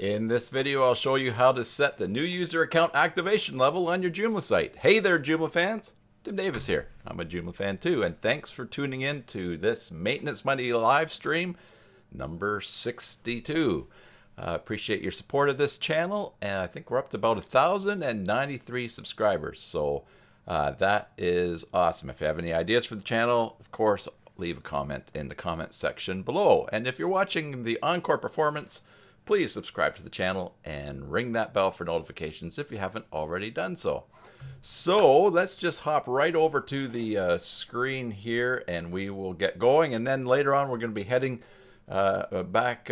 In this video, I'll show you how to set the new user account activation level on your Joomla site. Hey there, Joomla fans. Tim Davis here. I'm a Joomla fan too, and thanks for tuning in to this Maintenance Monday live stream number 62. Appreciate your support of this channel, and I think we're up to about 1,093 subscribers, so that is awesome. If you have any ideas for the channel, of course, leave a comment in the comment section below. And if you're watching the encore performance, please subscribe to the channel and ring that bell for notifications if you haven't already done so. So let's just hop right over to the screen here and we will get going. And then later on, we're going to be heading back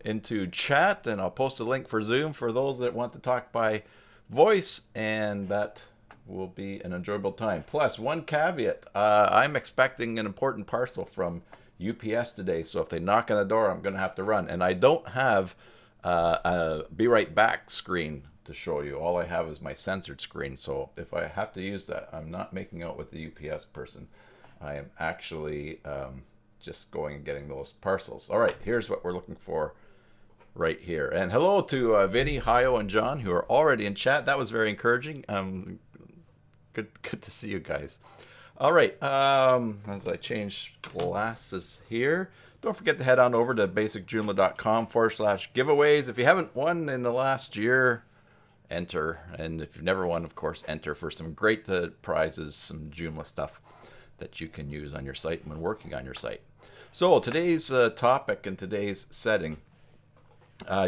into chat, and I'll post a link for Zoom for those that want to talk by voice, and that will be an enjoyable time. Plus, one caveat, I'm expecting an important parcel from UPS today, so if they knock on the door, I'm going to have to run. And I don't have a be right back screen to show you. All I have is my censored screen, so if I have to use that, I'm not making out with the UPS person. I am actually just going and getting those parcels. All right, here's what we're looking for right here. And hello to Vinny, Hayo, and John, who are already in chat. That was very encouraging. Good to see you guys. All right, as I change glasses here, don't forget to head on over to basicjoomla.com/giveaways. If you haven't won in the last year, enter. And if you've never won, of course, enter for some great prizes, some Joomla stuff that you can use on your site when working on your site. So today's topic and today's setting,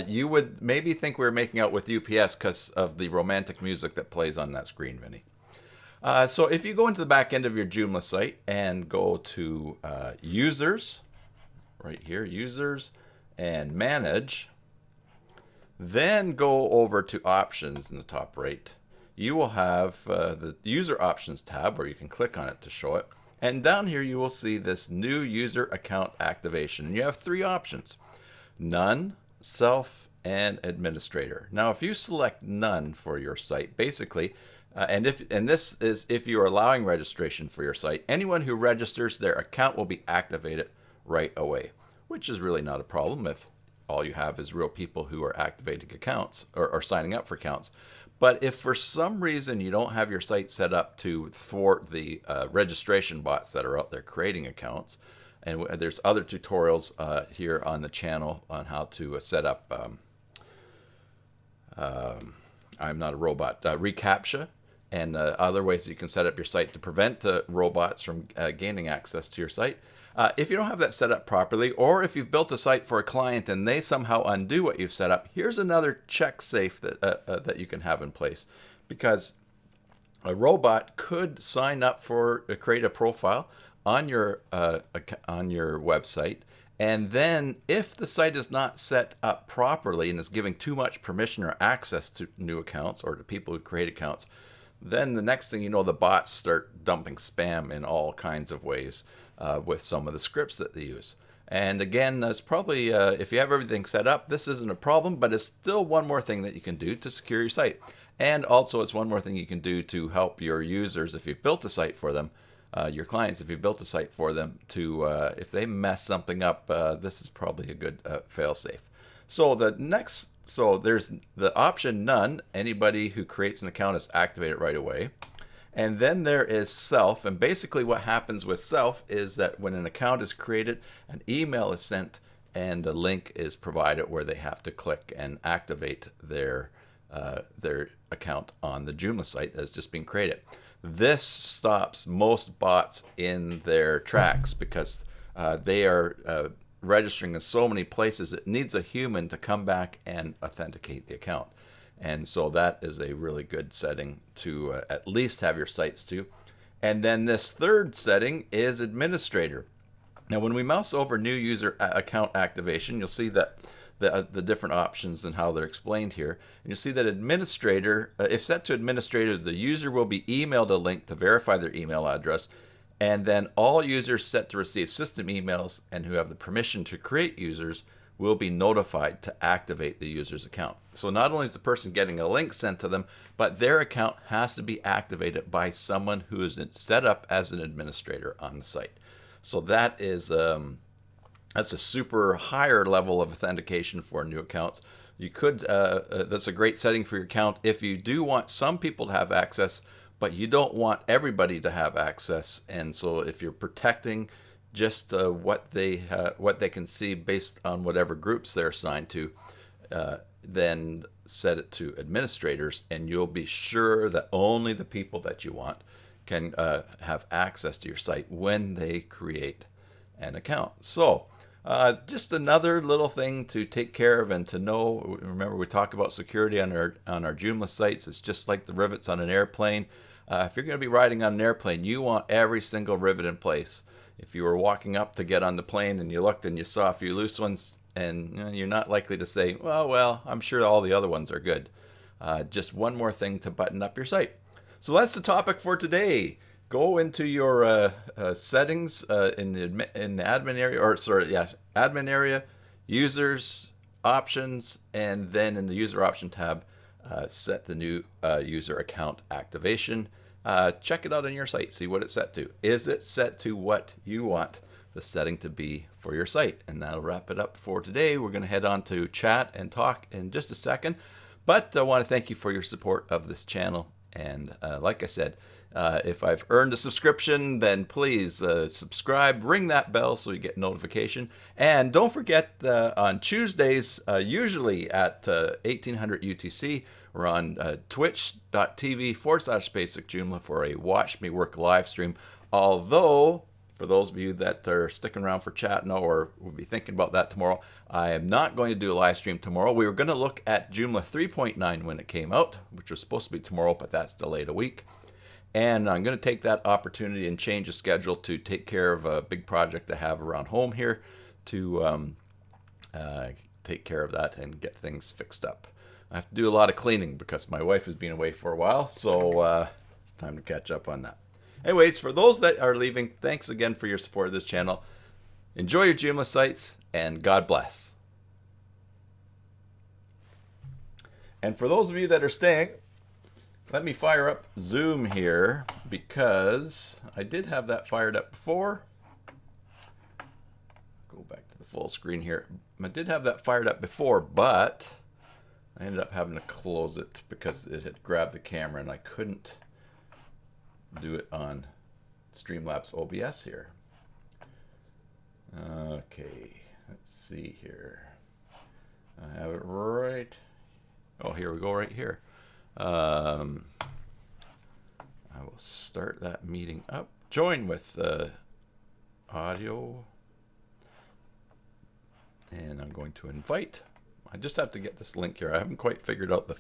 you would maybe think we were making out with UPS because of the romantic music that plays on that screen, Vinny. So if you go into the back end of your Joomla site and go to users, right here, users, and manage, then go over to options in the top right. You will have the user options tab where you can click on it to show it. And down here you will see this new user account activation. And you have three options: none, self, and administrator. Now if you select none for your site, basically, and this is if you're allowing registration for your site, anyone who registers, their account will be activated right away, which is really not a problem if all you have is real people who are activating accounts or signing up for accounts. But if for some reason you don't have your site set up to thwart the registration bots that are out there creating accounts, and there's other tutorials here on the channel on how to set up, I'm not a robot, reCAPTCHA, and other ways that you can set up your site to prevent robots from gaining access to your site. If you don't have that set up properly, or if you've built a site for a client and they somehow undo what you've set up, here's another check safe that that you can have in place, because a robot could sign up for create a profile on your website, and then if the site is not set up properly and is giving too much permission or access to new accounts or to people who create accounts, then the next thing you know, the bots start dumping spam in all kinds of ways with some of the scripts that they use. And again, there's probably, if you have everything set up, this isn't a problem, but it's still one more thing that you can do to secure your site. And also it's one more thing you can do to help your users if you've built a site for them, your clients, if you've built a site for them, to if they mess something up, this is probably a good fail-safe. So there's the option none. Anybody who creates an account is activated right away. And then there is self, and basically what happens with self is that when an account is created, an email is sent and a link is provided where they have to click and activate their account on the Joomla site that's just been created. This stops most bots in their tracks because they are registering in so many places. It needs a human to come back and authenticate the account. And so that is a really good setting to at least have your sites to. And then this third setting is administrator. Now when we mouse over new user account activation, you'll see that the different options and how they're explained here. And you'll see that administrator, if set to administrator, the user will be emailed a link to verify their email address. And then all users set to receive system emails and who have the permission to create users will be notified to activate the user's account. So not only is the person getting a link sent to them, but their account has to be activated by someone who is set up as an administrator on the site. So that is That's a super higher level of authentication for new accounts. You could, that's a great setting for your account if you do want some people to have access, but you don't want everybody to have access. And so if you're protecting just what they can see based on whatever groups they're assigned to, then set it to administrators, and you'll be sure that only the people that you want can have access to your site when they create an account. So just another little thing to take care of and to know. Remember, we talk about security on our Joomla sites. It's just like the rivets on an airplane. If you're going to be riding on an airplane, you want every single rivet in place. If you were walking up to get on the plane and you looked and you saw a few loose ones, and you're not likely to say, well, I'm sure all the other ones are good. Just one more thing to button up your site. So that's the topic for today. Go into your settings in the admin area, admin area, users, options, and then in the user option tab, set the new user account activation. Check it out on your site, see what it's set to. Is it set to what you want the setting to be for your site? And that'll wrap it up for today. We're going to head on to chat and talk in just a second. But I want to thank you for your support of this channel. And like I said, if I've earned a subscription, then please subscribe, ring that bell so you get notification. And don't forget on Tuesdays, usually at 1800 UTC, we're on twitch.tv/Basic Joomla for a Watch Me Work live stream. Although, for those of you that are sticking around for chat now or will be thinking about that tomorrow, I am not going to do a live stream tomorrow. We were going to look at Joomla 3.9 when it came out, which was supposed to be tomorrow, but that's delayed a week. And I'm going to take that opportunity and change the schedule to take care of a big project I have around home here to take care of that and get things fixed up. I have to do a lot of cleaning because my wife has been away for a while, so it's time to catch up on that. Anyways, for those that are leaving, thanks again for your support of this channel. Enjoy your Joomla sites, and God bless. And for those of you that are staying, let me fire up Zoom here because I did have that fired up before. Go back to the full screen here. I did have that fired up before, but I ended up having to close it because it had grabbed the camera and I couldn't do it on Streamlabs OBS here. Okay, let's see here. I have it right. Oh, here we go, right here. I will start that meeting up. Join with audio. And I'm going to invite. I just have to get this link here. I haven't quite figured out the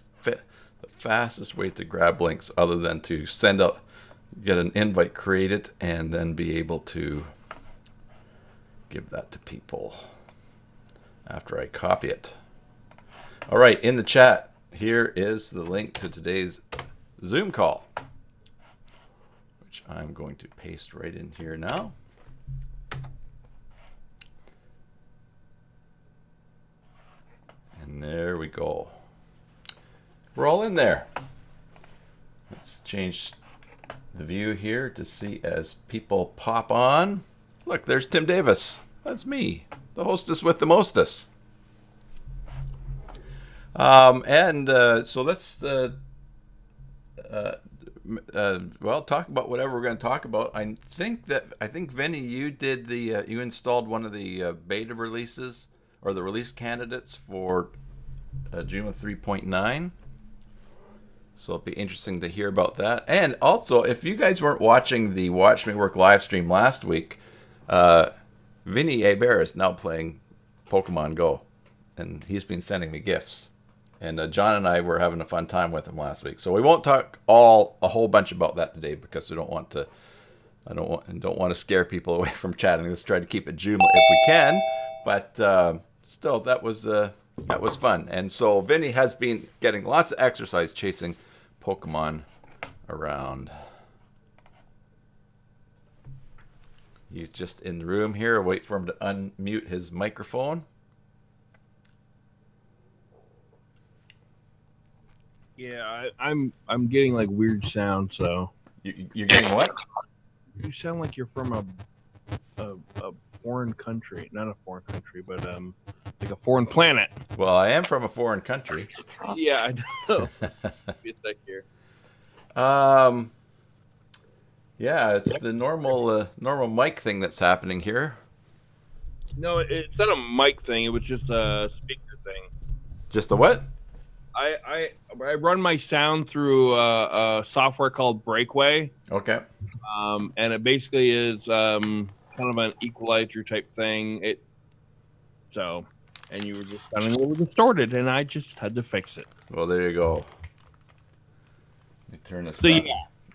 fastest way to grab links other than to send out, get an invite created, and then be able to give that to people after I copy it. All right, in the chat, here is the link to today's Zoom call, which I'm going to paste right in here now. And there we go. We're all in there. Let's change the view here to see as people pop on. Look, there's Tim Davis. That's me, the hostess with the mostest. So let's well, talk about whatever we're going to talk about. I think Vinny, you did the you installed one of the beta releases or the release candidates for Joomla 3.9. So it'll be interesting to hear about that. And also, if you guys weren't watching the Watch Me Work live stream last week, Vinny Hebert is now playing Pokemon Go, and he's been sending me gifts. And John and I were having a fun time with him last week. So we won't talk a whole bunch about that today because we don't want to. I don't want to scare people away from chatting. Let's try to keep it Joomla if we can. But still, that was fun. And so Vinny has been getting lots of exercise chasing Pokemon around. He's just in the room here. Wait for him to unmute his microphone. Yeah, I'm getting like weird sound. So you're getting what? You sound like you're from a foreign country, not a foreign country, but like a foreign planet. Well, I am from a foreign country. Yeah, I know. Be a sec here. um, yeah, it's the normal mic thing that's happening here. No, it's not a mic thing. It was just a speaker thing. Just the what? I run my sound through a software called Breakaway, Okay. and it basically is kind of an equalizer type thing. And you were just sounding a little distorted, and I just had to fix it. Well, there you go. Let me turn this So on yeah,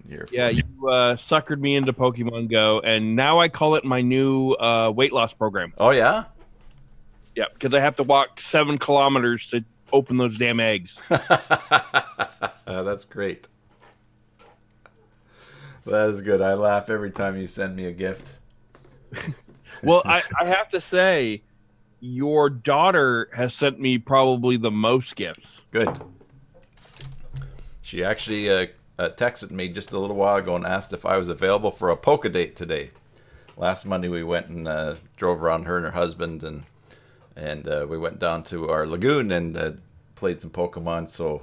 here. yeah, you suckered me into Pokemon Go, and now I call it my new weight loss program. Oh yeah. Yeah, because I have to walk 7 kilometers to open those damn eggs. That's great. That is good. I laugh every time you send me a gift. Well, I have to say, your daughter has sent me probably the most gifts. Good. She actually texted me just a little while ago and asked if I was available for a poke date today. Last Monday we went and drove around, her and her husband, and we went down to our lagoon and played some Pokemon. So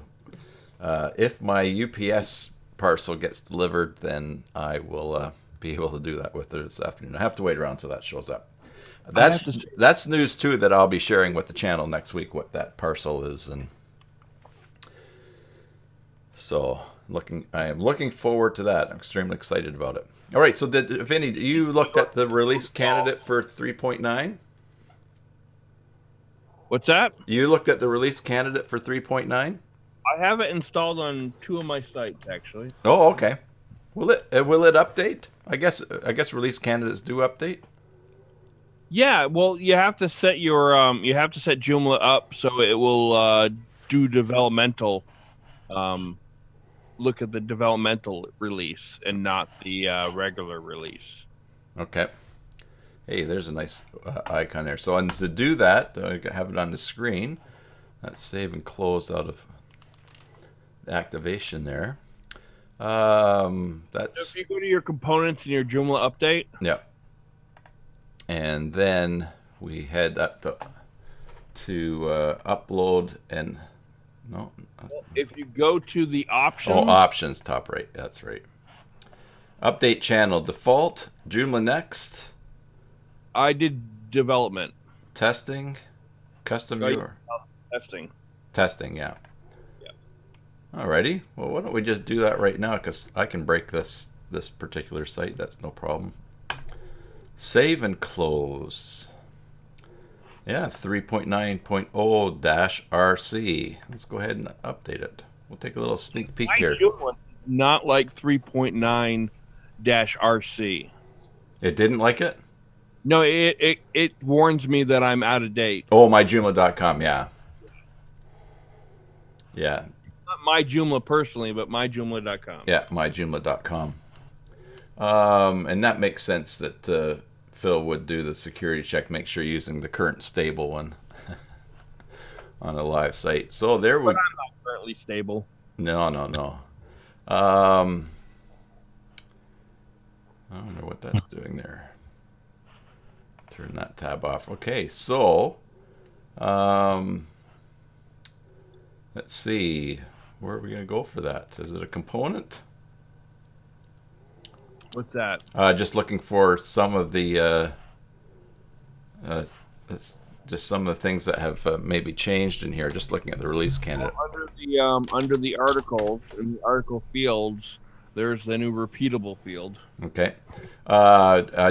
if my UPS parcel gets delivered, then I will be able to do that with her this afternoon. I have to wait around until that shows up. That's news too that I'll be sharing with the channel next week, what that parcel is, and so I am looking forward to that. I'm extremely excited about it. All right, so Vinny, you looked at the release candidate for 3.9? What's that? You looked at the release candidate for 3.9? I have it installed on 2 of my sites, actually. Oh, okay. Will it update? I guess release candidates do update. Yeah, well, you have to set your Joomla up so it will do developmental. Look at the developmental release and not the regular release. Okay. Hey, there's a nice icon there. So, and to do that, I have it on the screen. Let's save and close out of the activation there. That's. So if you go to your components in your Joomla update. Yeah. And then we head up to upload and no. If you go to the options. Oh, options, top right. That's right. Update channel default. Joomla next. I did development. Testing. Custom URL. Testing, yeah. Yeah. Alrighty. Well, why don't we just do that right now? Because I can break this particular site. That's no problem. Save and close. Yeah, 3.9.0-RC. Let's go ahead and update it. We'll take a little sneak peek here. Not like 3.9-RC. It didn't like it? No, it warns me that I'm out of date. Oh, myjoomla.com, yeah. Yeah. Not my Joomla personally, but myjoomla.com. Yeah, myjoomla.com. And that makes sense that Phil would do the security check, make sure you're using the current stable one on a live site. So there we. But I'm not currently stable. No. I wonder what that's doing there. Turn that tab off. Okay, so let's see. Where are we going to go for that? Is it a component? What's that? Just looking for some of the just some of the things that have maybe changed in here. Just looking at the release candidate. Under the articles in the article fields, there's the new repeatable field. Okay.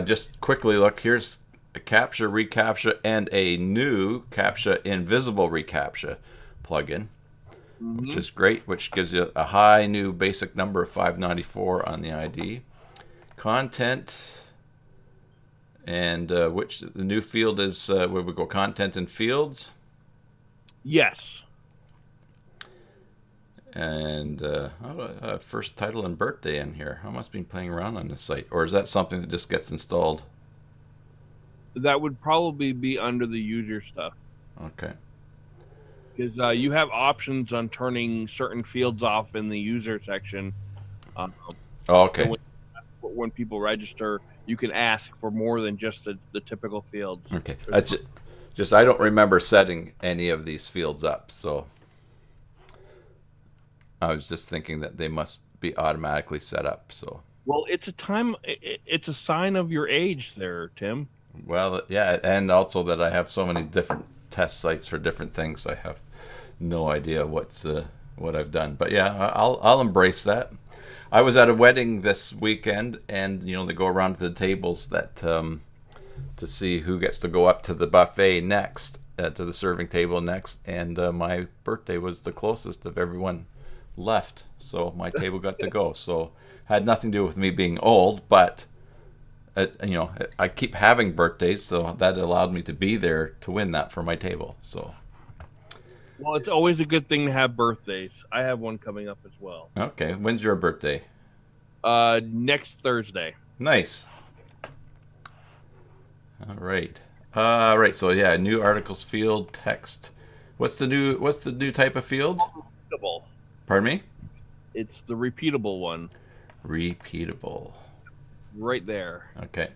Just quickly look. Here's a CAPTCHA, reCAPTCHA, and a new CAPTCHA invisible reCAPTCHA plugin, which is great. Which gives you a high new basic number of 594 on the ID. Content, and which the new field is where we go content and fields. Yes. And first title and birthday in here. I must be playing around on this site, or is that something that just gets installed? That would probably be under the user stuff. Okay. Because you have options on turning certain fields off in the user section. Okay. So when people register, you can ask for more than just the typical fields. Okay. Just I don't remember setting any of these fields up, so I was just thinking that they must be automatically set up. So, Well, it's a time. It's a sign of your age, there, Tim. well, yeah, and also that I have so many different test sites for different things. I have no idea what I've done. But yeah, I'll embrace that. I was at a wedding this weekend, and they go around to the tables that to see who gets to go up to the buffet next, to the serving table next. And my birthday was the closest of everyone left, so my table got to go. So had nothing to do with me being old, but I keep having birthdays, so that allowed me to be there to win that for my table. So Well, it's always a good thing to have birthdays. I have one coming up as well. okay, when's your birthday? Next Thursday. Nice. All right. Right. So yeah, new articles field text. What's the new type of field? Repeatable. Pardon me? It's the repeatable one Repeatable. right there, Okay.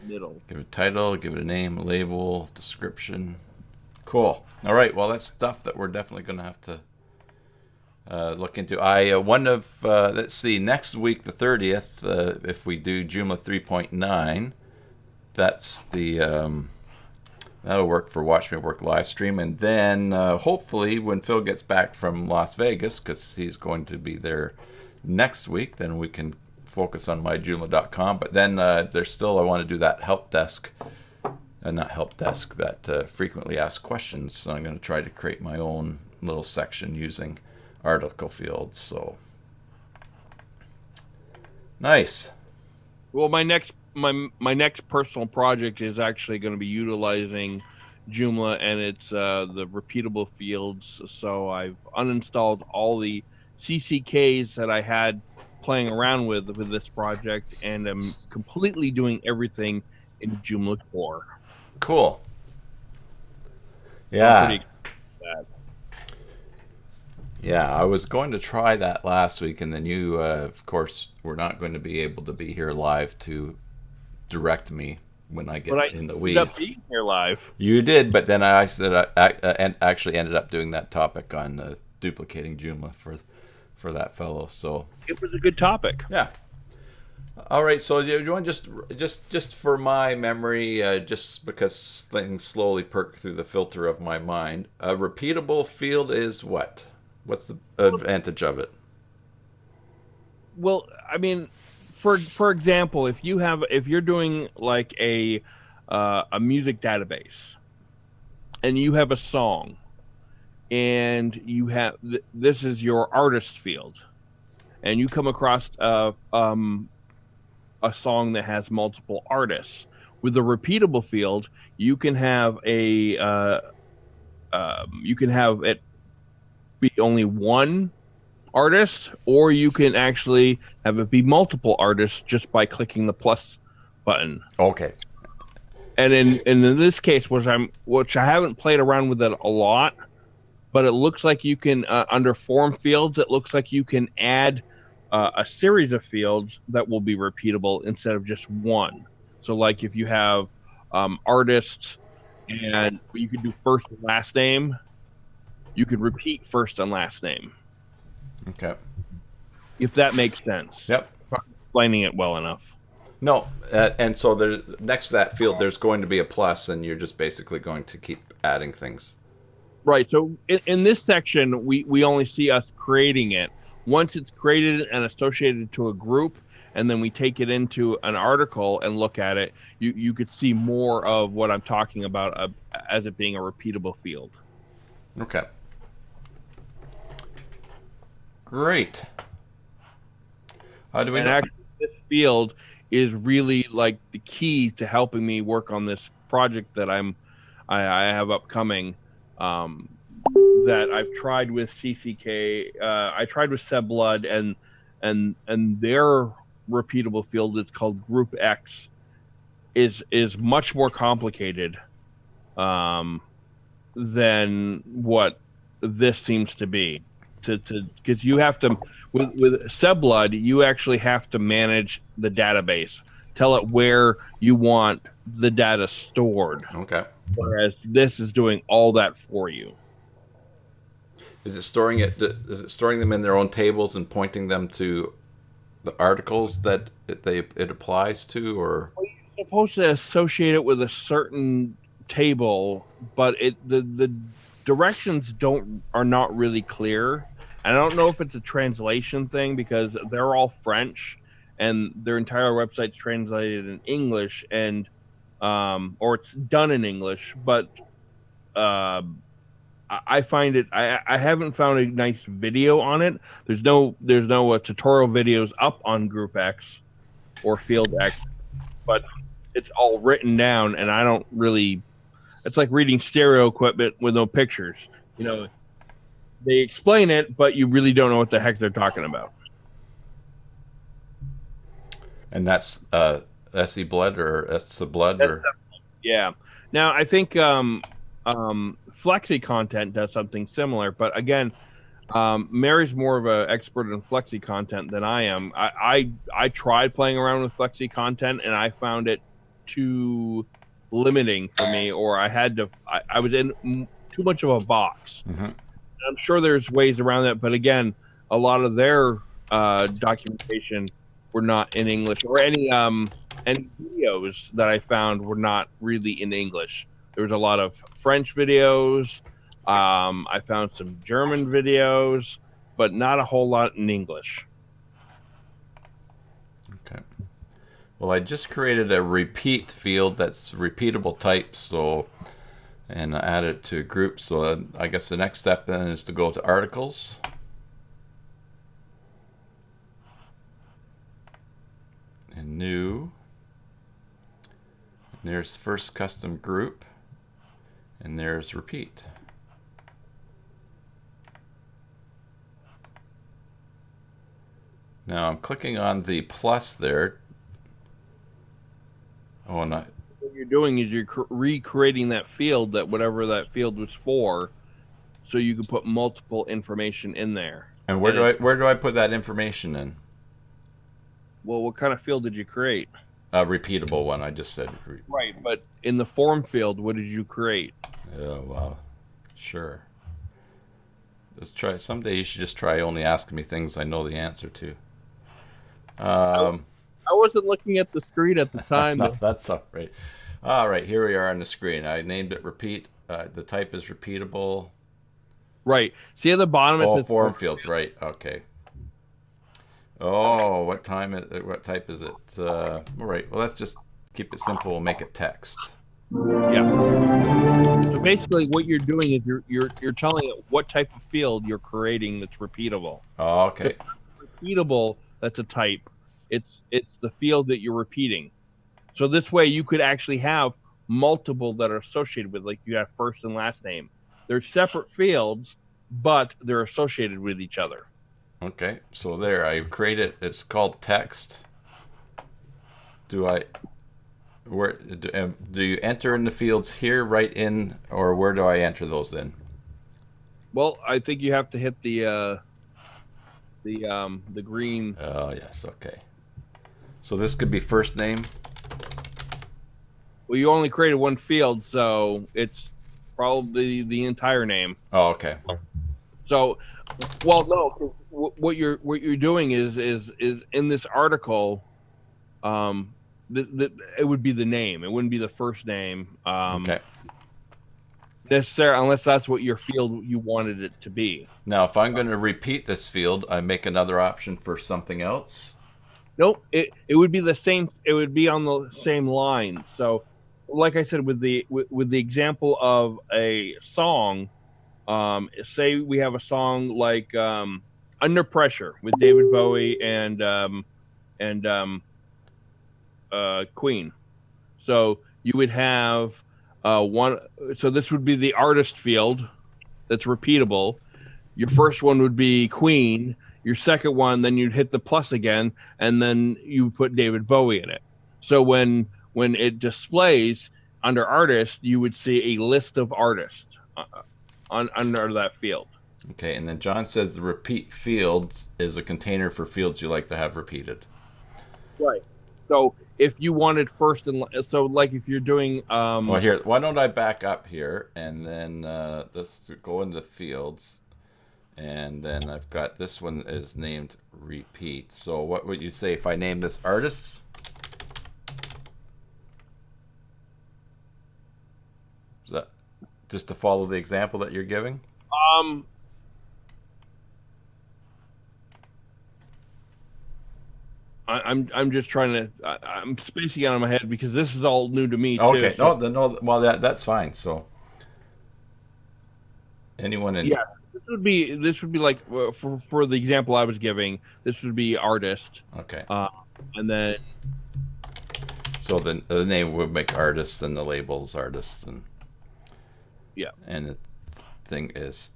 middle. Give it a title, give it a name, a label, description. Cool. All right. Well, that's stuff that we're definitely going to have to look into. Let's see, next week, the 30th, if we do Joomla 3.9, that's that'll work for Watch Me Work live stream. And then hopefully when Phil gets back from Las Vegas, because he's going to be there next week, then we can focus on myjoomla.com. But then I want to do that help desk, not help desk, that frequently asked questions. So I'm going to try to create my own little section using article fields. So nice. Well, my next personal project is actually going to be utilizing Joomla, and it's the repeatable fields. So I've uninstalled all the CCKs that I had playing around with this project, and I'm completely doing everything in Joomla core. Cool. I'm Yeah. pretty excited. Yeah, I was going to try that last week, and then you, of course, were not going to be able to be here live to direct me when I get But I in the ended up weeds. being here live. You did, but then actually ended up doing that topic on duplicating Joomla for that fellow. So It was a good topic. yeah. All right. So you want just for my memory, just because things slowly perk through the filter of my mind, a repeatable field is what? What's the advantage of it? Well, I mean, for example, if you're doing like a music database, and you have a song, and you have this is your artist field, and you come across a song that has multiple artists. With the repeatable field, you can have it be only one artist, or you can actually have it be multiple artists just by clicking the plus button. Okay. And in this case, which I haven't played around with it a lot, but it looks like you can under form fields, it looks like you can add a series of fields that will be repeatable instead of just one. So, like if you have artists, and you can do first and last name, you could repeat first and last name, Okay. if that makes sense. Yep. Explaining it well enough. No, and so there next to that field, there's going to be a plus, and you're just basically going to keep adding things. Right. So in this section, we only see us creating it. Once it's created and associated to a group, and then we take it into an article and look at it, you could see more of what I'm talking about as it being a repeatable field. Okay. Great. How do we And know? actually, this field is really like the key to helping me work on this project that I have upcoming. That I've tried with CCK. I tried with Sebblood, and their repeatable field, it's called Group X, is much more complicated than what this seems to be. Because you have to with Sebblood, you actually have to manage the database tell it where you want the data stored, Okay. whereas this is doing all that for you. Is it storing it? Is it storing them in their own tables and pointing them to the articles that it applies to, or? You're supposed to associate it with a certain table, but the directions don't are not really clear. And I don't know if it's a translation thing because they're all French and their entire website's translated in English and or it's done in English, but uh, I find it. I haven't found a nice video on it. There's no tutorial videos up on Group X or Field X, but it's all written down, and I don't really. It's like reading stereo equipment with no pictures. You know, they explain it, but you really don't know what the heck they're talking about. And that's SE Blood or SE Blood or? Yeah. Now I think Flexi content does something similar, but again, Mary's more of an expert in Flexi content than I am. I tried playing around with Flexi content, and I found it too limiting for me, or I was in too much of a box. Mm-hmm. I'm sure there's ways around that, but again, a lot of their documentation were not in English, or any videos that I found were not really in English. There was a lot of French videos. I found some German videos, but not a whole lot in English. Okay. Well, I just created a repeat field that's repeatable type, so and I added it to a group. So I guess the next step then is to go to articles. And new. And there's first custom group. And there's repeat. Now I'm clicking on the plus there. Oh, no. What you're doing is you're recreating that field, that whatever that field was for, so you can put multiple information in there. And where do I put that information in? Well, what kind of field did you create? A repeatable one. I just said. Right, but in the form field, what did you create? Oh, wow. Sure. Let's try. Someday you should just try only asking me things I know the answer to. I wasn't looking at the screen at the time. No, that's all right. All right, here we are on the screen. I named it repeat. The type is repeatable. Right. See at the bottom it says form fields. Right. Okay. Oh, what type is it? All right. Well, let's just keep it simple. We'll make it text. Yeah. So basically, what you're doing is you're telling it what type of field you're creating that's repeatable. Oh, okay. So repeatable. That's a type. It's the field that you're repeating. So this way, you could actually have multiple that are associated with, like you have first and last name. They're separate fields, but they're associated with each other. Okay, so there, I created. It's called text. Do you enter in the fields here, right in, or where do I enter those then? Well, I think you have to hit the green. Oh yes, okay. So this could be first name. Well, you only created one field, so it's probably the entire name. Oh, okay. So, well, no. What you're doing is in this article, it would be the name. It wouldn't be the first name. Okay. Necessarily, unless that's what your field you wanted it to be. Now, if I'm going to repeat this field, I make another option for something else. Nope. It would be the same. It would be on the same line. So, like I said, with the example of a song, say we have a song like "Under Pressure" with David Bowie and Queen. So you would have one. So this would be the artist field that's repeatable. Your first one would be Queen. Your second one, then you'd hit the plus again, and then you put David Bowie in it. So when it displays under artist, you would see a list of artists under that field. Okay, and then John says the repeat fields is a container for fields you like to have repeated. Right. So if you wanted first and so like if you're doing Well, here, why don't I back up here and then let's go into fields, and then I've got this one is named repeat. So what would you say if I name this artists? Is that just to follow the example that you're giving? um I'm just trying to I'm spacing out in my head because this is all new to me too. Okay, So no, no, well that's fine. So anyone in yeah, this would be like for the example I was giving. This would be artist, okay. uh, and then So the name would make artists and the labels artists yeah, and the thing is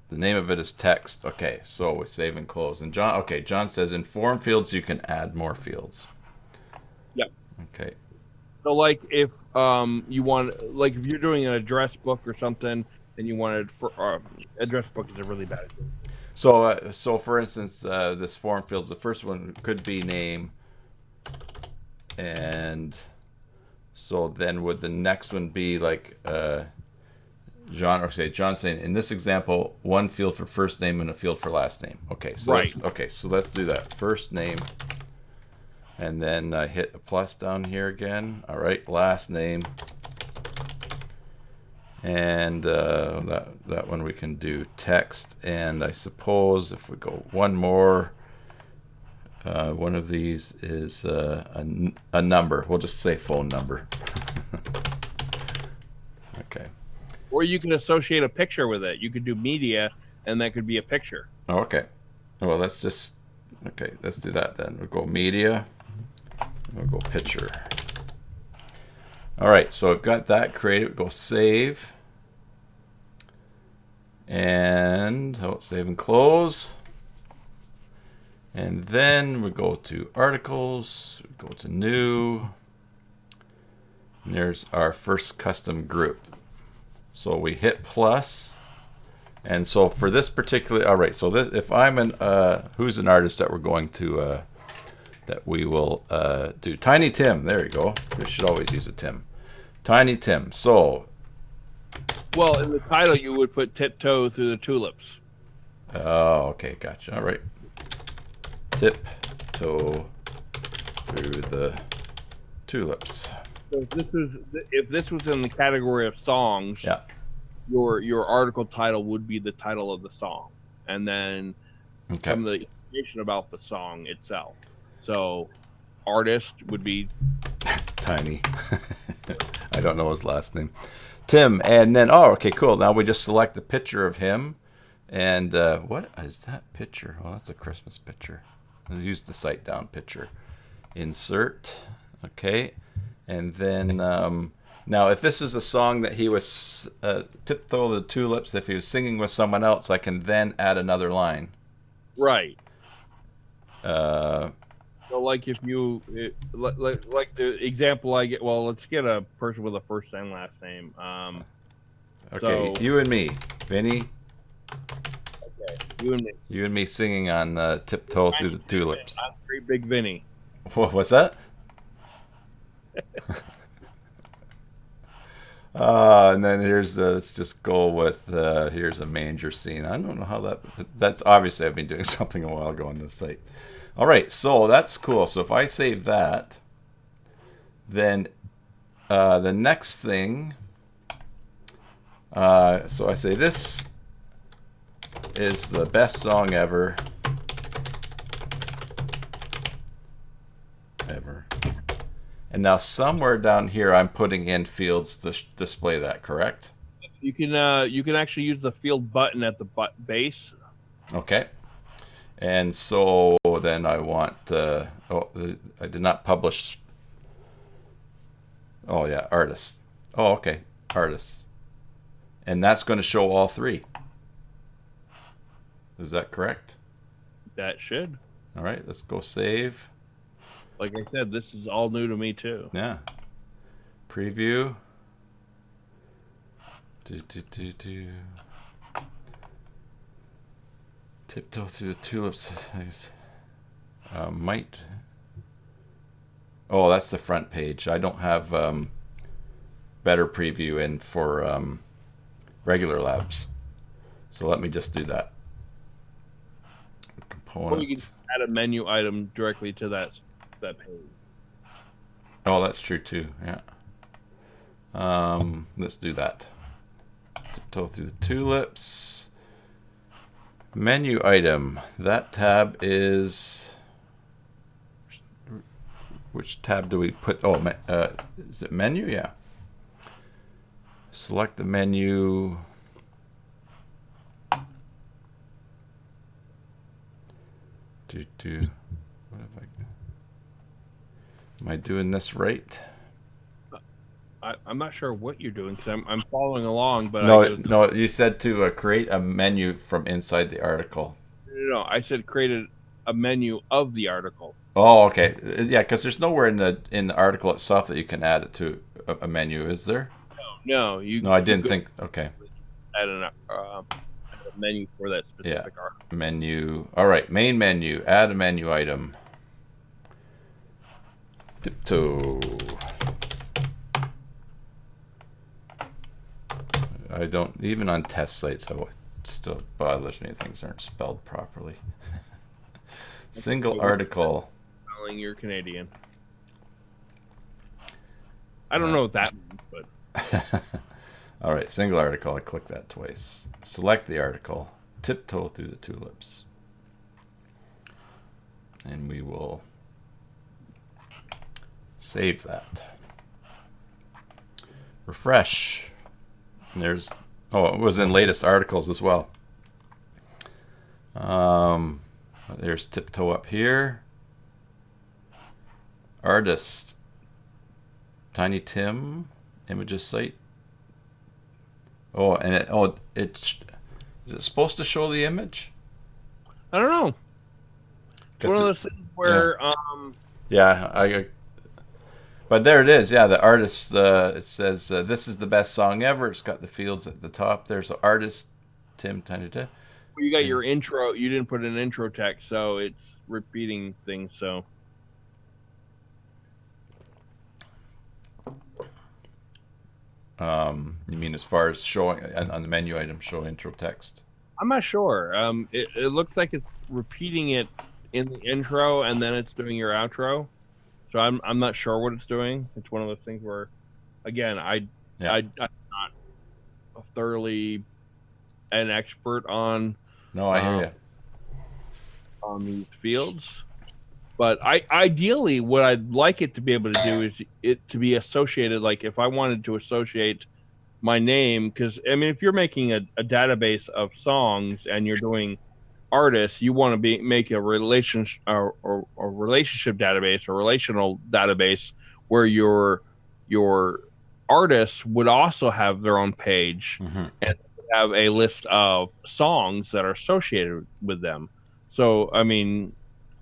the name of it is text. Okay, so we save and close. And John says in form fields you can add more fields. yeah. Okay. So like if you want like if you're doing an address book or something and you wanted for address book is a really bad example. So for instance, this form fields, the first one could be name, and so then would the next one be like John? Okay, John saying in this example, one field for first name and a field for last name. Okay, so Right. let's do that. First name, and then hit a plus down here again. All right, last name, and that one we can do text. And I suppose if we go one more, one of these is a number. We'll just say phone number. Okay. Or you can associate a picture with it. You could do media, and that could be a picture. Okay. Well, let's do that then. We'll go media. We'll go picture. All right, so I've got that created. Go save. And save and close. And then we go to articles, we go to new. And there's our first custom group. So we hit plus. And so for this particular, all right, so this, if I'm who's an artist that we're going to, that we will do? Tiny Tim, there you go. We should always use a Tim. Tiny Tim, so. Well, in the title, you would put tiptoe through the tulips. Oh, okay, gotcha. All right. Tiptoe through the tulips. So if this was in the category of songs, Yeah. your article title would be the title of the song, and then Okay. some of the information about the song itself. So, artist would be Tiny. I don't know his last name. Tim, and then okay, cool. Now we just select the picture of him, and what is that picture? Oh, that's a Christmas picture. I'll use the site down picture. Insert. Okay, and then now if this was a song that he was tiptoe the tulips, if he was singing with someone else, I can then add another line. right. Uh, So, like if you like the example I get. Well, let's get a person with a first and last name. okay, So- you and me, Vinny. Okay, you and me. You and me singing on Tiptoe Through the Tulips. I'm Great Big Vinny. What's that? And then here's let's just go with here's a manger scene. I don't know how that's obviously I've been doing something a while ago on this site. All right, so that's cool. So if I save that, then the next thing, so I say this is the best song ever. And now somewhere down here, I'm putting in fields to display that, correct? You can actually use the field button at the base. Okay. And so then I want, I did not publish. Oh yeah, artists. Oh, okay, artists. And that's going to show all three. Is that correct? That should. All right, let's go save. Like I said, this is all new to me too. Yeah. Preview. Tiptoe through the tulips. Might. Oh, that's the front page. I don't have better preview in for regular labs. So let me just do that. Or you can Component. add a menu item directly to that page. Oh, that's true too. Yeah. Let's do that. Tiptoe through the tulips. Menu item. That tab is. Which tab do we put? Oh, is it menu? Yeah. Select the menu. What have I? Am I doing this right? I'm not sure what you're doing because I'm following along, but No, no. You said to create a menu from inside the article. no, I said created a menu of the article. Oh, okay. Yeah, because there's nowhere in the article itself that you can add it to a menu, is there? No, No, I you didn't go think. Okay. add a menu for that Yeah. specific article. Menu. All right. Main menu. Add a menu item. Tiptoe. I don't even on test sites. It still bothers me if things aren't spelled properly. Single article. Spelling you're Canadian. I don't know what that means, but All right, single article. I click that twice. Select the article. Tiptoe through the tulips. And we will save that. Refresh. And there's, oh, it was in latest articles as well. There's Tiptoe up here. Artist. Tiny Tim. Images site. Oh, and it's is it supposed to show the image? I don't know. It's one of those things where yeah, but there it is. Yeah, the artist. It says this is the best song ever. It's got the fields at the top. There's the artist, Tim Tiny Tim. you got your intro. You didn't put an intro text, so it's repeating things. So You mean as far as showing on the menu item, show intro text? I'm not sure. It looks like it's repeating it in the intro, and then it's doing your outro. So I'm not sure what it's doing. It's one of those things where, again, I'm not thoroughly an expert on. No, I hear you. On these fields, but ideally, what I'd like it to be able to do is it to be associated. Like if I wanted to associate my name, because I mean, if you're making a database of songs and you're doing artists, you want to make a relationship or relationship database or relational database where your artists would also have their own page and have a list of songs that are associated with them. So, I mean,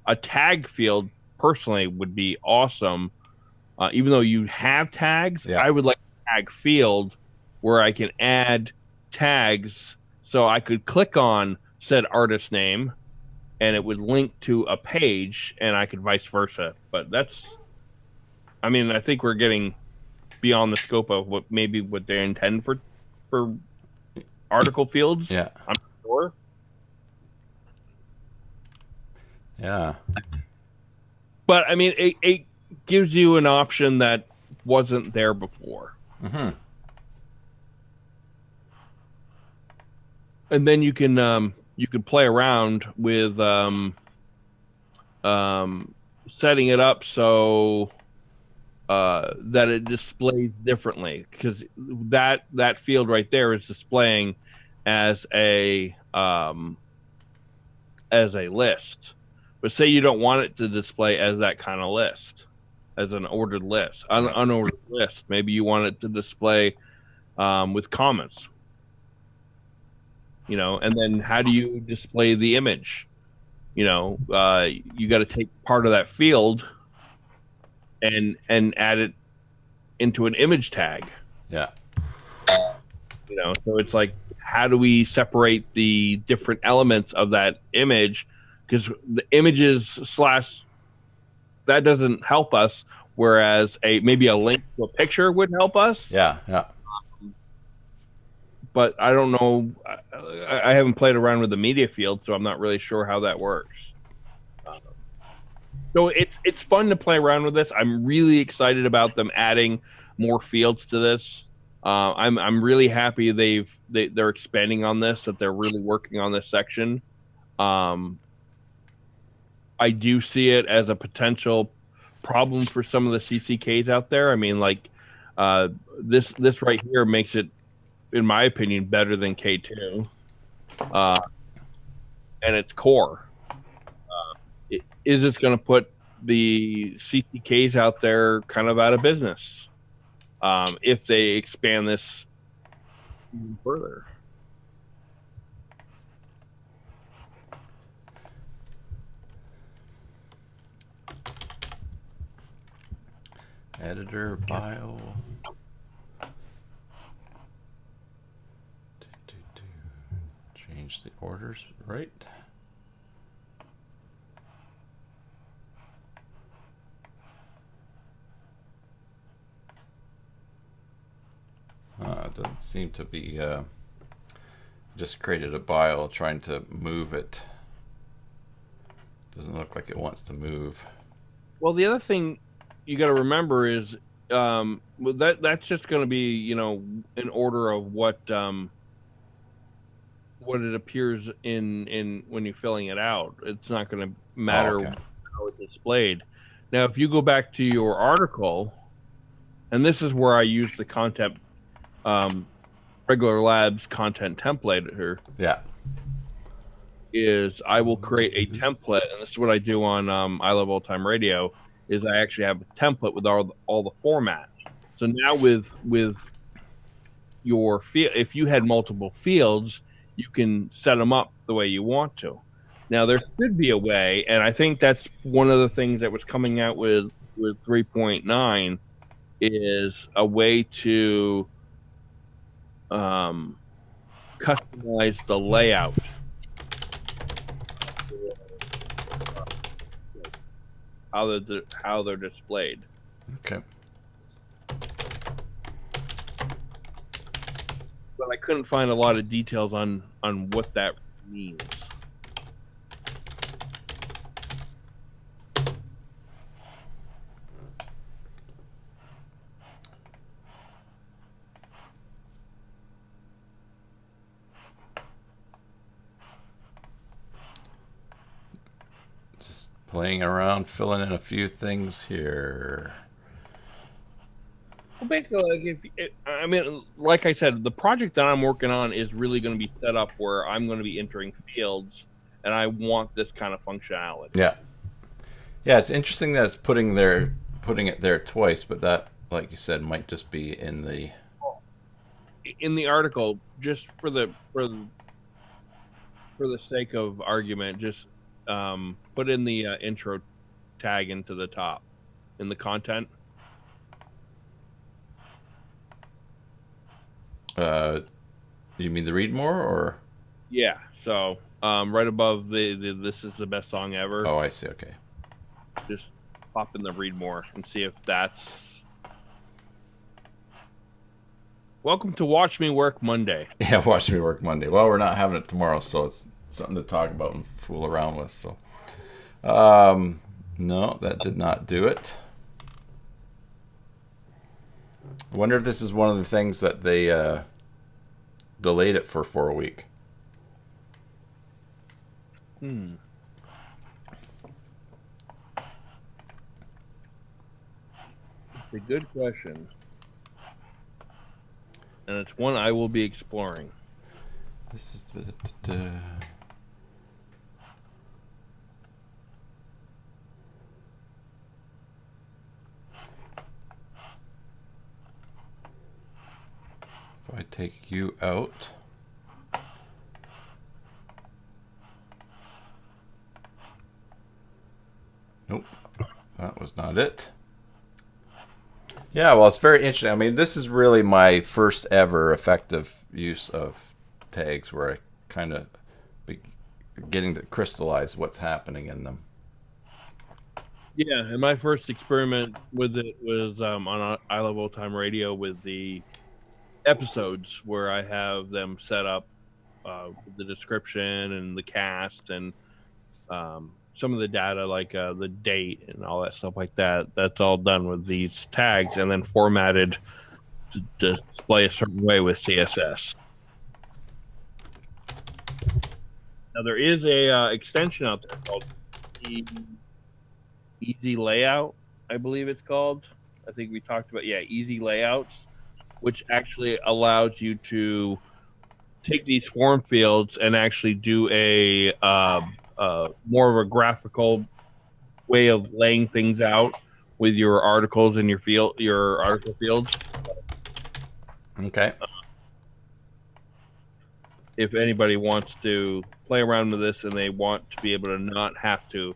a tag field personally would be awesome. Even though you have tags, I would like a tag field where I can add tags so I could click on said artist name and it would link to a page and I could vice versa. But I mean, I think we're getting beyond the scope of what they intend for article fields. Yeah. I'm not sure. Yeah. But I mean, it gives you an option that wasn't there before. Mm-hmm. And then you can play around with setting it up so that it displays differently, because that field right there is displaying as a list. But say you don't want it to display as that kind of list, as an ordered list, unordered list. Maybe you want it to display with comments, and then how do you display the image? You got to take part of that field and add it into an image tag. Yeah. So it's like, how do we separate the different elements of that image? Because the images / that doesn't help us. whereas maybe a link to a picture would help us. Yeah, yeah. But I don't know. I haven't played around with the media field, so I'm not really sure how that works. So it's fun to play around with this. I'm really excited about them adding more fields to this. I'm really happy they're expanding on this, that they're really working on this section. Um, I do see it as a potential problem for some of the CCKs out there. I mean, like uh, this right here makes it, in my opinion, better than K2, and its core. Is this going to put the CCKs out there kind of out of business if they expand this even further? Editor bio. Change the orders, right? It doesn't seem to be. Just created a bio trying to move it. Doesn't look like it wants to move. Well, the other thing you got to remember is that's just going to be in order of what it appears in when you're filling it out. It's not going to matter how it's displayed. Now, if you go back to your article, and this is where I use the content, Regular Labs content template here. Yeah. Is I will create a template, and this is what I do on I Love Old Time Radio. Is I actually have a template with all the formats. So now with your field, if you had multiple fields, you can set them up the way you want to. Now there should be a way, and I think that's one of the things that was coming out with 3.9 is a way to customize the layout. How they're displayed. Okay. But I couldn't find a lot of details on what that means. Just playing around, filling in a few things here. Well, basically, like I said, the project that I'm working on is really going to be set up where I'm going to be entering fields, and I want this kind of functionality. Yeah. Yeah, it's interesting that it's putting it there twice, but that, like you said, might just be in the article, just for the sake of argument, just put in the intro tag into the top in the content. You mean the read more or? Yeah. So right above the this is the best song ever. Oh, I see. Okay. Just pop in the read more and see if that's. Welcome to Watch Me Work Monday. Yeah, Watch Me Work Monday. Well, we're not having it tomorrow, so it's something to talk about and fool around with. So, no, that did not do it. I wonder if this is one of the things that they delayed it for a week. It's a good question. And it's one I will be exploring. This is if I take you out. Nope, that was not it. Yeah, well, it's very interesting. I mean, this is really my first ever effective use of tags where I kind of be getting to crystallize what's happening in them. Yeah, and my first experiment with it was on I Love Old Time Radio with the episodes where I have them set up with the description and the cast and some of the data like the date and all that stuff like that. That's all done with these tags and then formatted to display a certain way with CSS. Now there is a extension out there called Easy Layout, I believe it's called. I think we talked about Easy Layouts, which actually allows you to take these form fields and actually do a more of a graphical way of laying things out with your articles and your article fields. Okay. If anybody wants to play around with this and they want to be able to not have to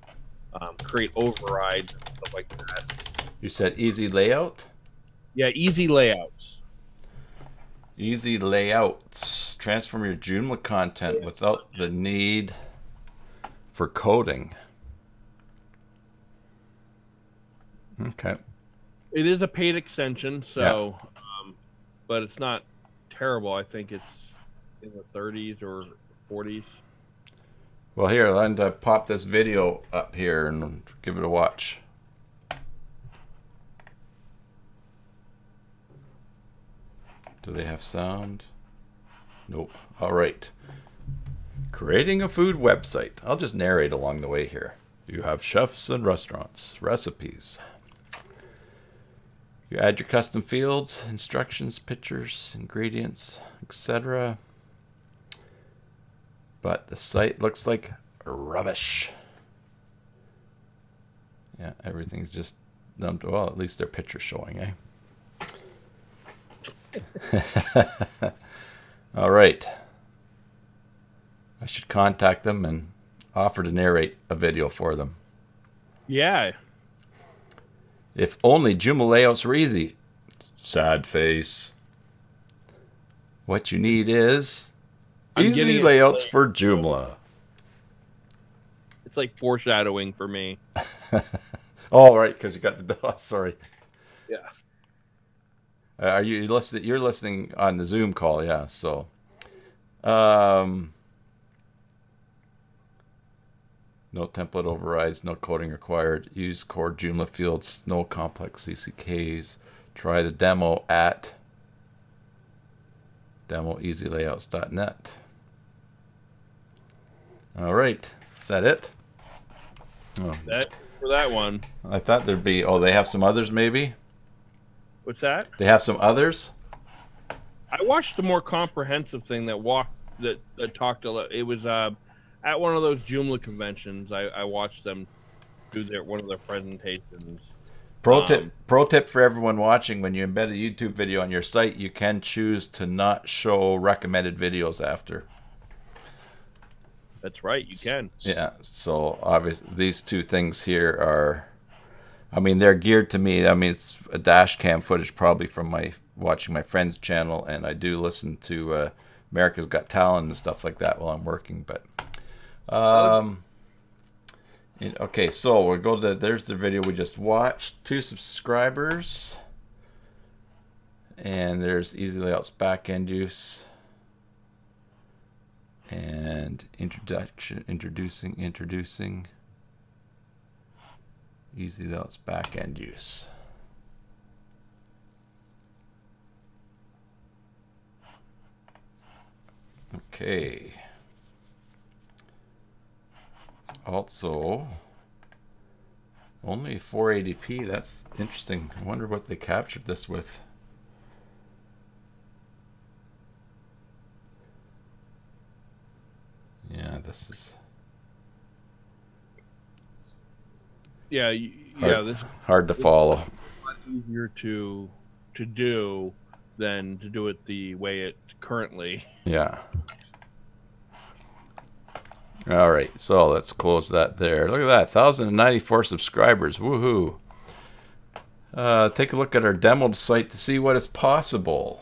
create overrides and stuff like that. You said easy layout? Yeah, easy layouts. Easy layouts. Transform your Joomla content without the need for coding. Okay. It is a paid extension, so but it's not terrible. I think it's in the 30s or 40s. Well, here, I'll pop this video up here and give it a watch. Do they have sound? Nope. All right. Creating a food website. I'll just narrate along the way here. You have chefs and restaurants, recipes. You add your custom fields, instructions, pictures, ingredients, etc. But the site looks like rubbish. Yeah, everything's just dumped. Well, at least their picture's showing, eh? All right. I should contact them and offer to narrate a video for them. Yeah. If only Joomla layouts were easy. Sad face. What you need is easy layouts for Joomla. It's like foreshadowing for me. Oh, right, because you got the dots. Sorry. Yeah. Are you listening? You're listening on the Zoom call, yeah. So, no template overrides, no coding required. Use core Joomla fields, no complex CCKs. Try the demo at demoeasylayouts.net. All right, is that it? Oh. That for that one. I thought there'd be. Oh, they have some others, maybe. What's that? They have some others. I watched the more comprehensive thing that talked a lot. It was at one of those Joomla conventions. I watched them do one of their presentations. Pro tip for everyone watching: when you embed a YouTube video on your site, you can choose to not show recommended videos after. That's right, you can. Yeah. So obviously, these two things here are. I mean, they're geared to me. I mean, it's a dash cam footage probably from watching my friend's channel, and I do listen to America's Got Talent and stuff like that while I'm working. But okay, so we'll go to. There's the video we just watched. 2 subscribers, and there's Easy Layouts backend use, and introducing. Easy Layouts backend use. Okay. Also, only 480p. That's interesting. I wonder what they captured this with. Yeah, this is. Yeah, this is hard to follow. a lot easier to do than to do it the way it's currently. Yeah. All right, so let's close that there. Look at that, 1,094 subscribers. Woohoo! Take a look at our demoed site to see what is possible.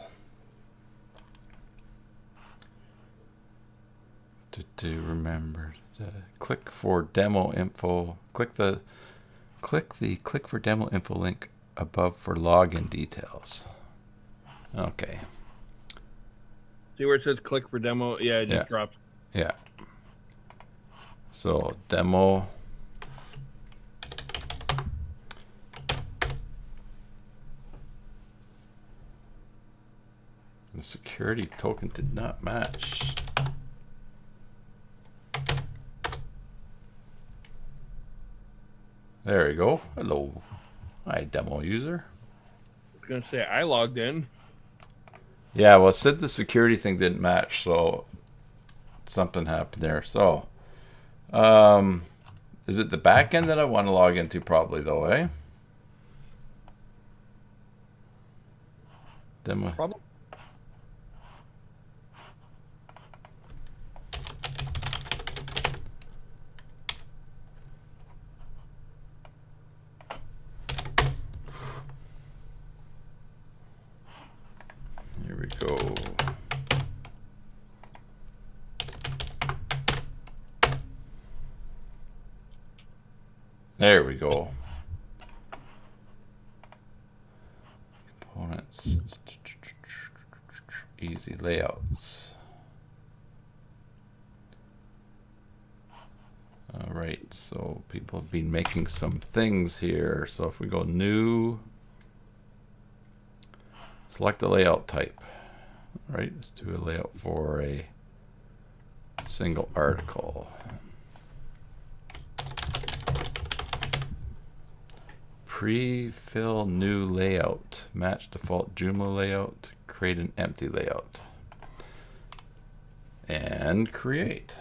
To remember, click for demo info. Click the Click the click for demo info link above for login details. Okay. See where it says click for demo? Yeah, it Yeah. just drops. Yeah. So demo. The security token did not match. There we go. Hello. Hi, demo user. I was going to say, I logged in. Yeah, well, it said the security thing didn't match, so something happened there. So, is it the back end that I want to log into? Probably, though, eh? Demo. Probably. Here we go. There we go. Components. Easy layouts. All right, so people have been making some things here. So if we go new, select the layout type. All right, let's do a layout for a single article. Pre-fill new layout. Match default Joomla layout. Create an empty layout. And create.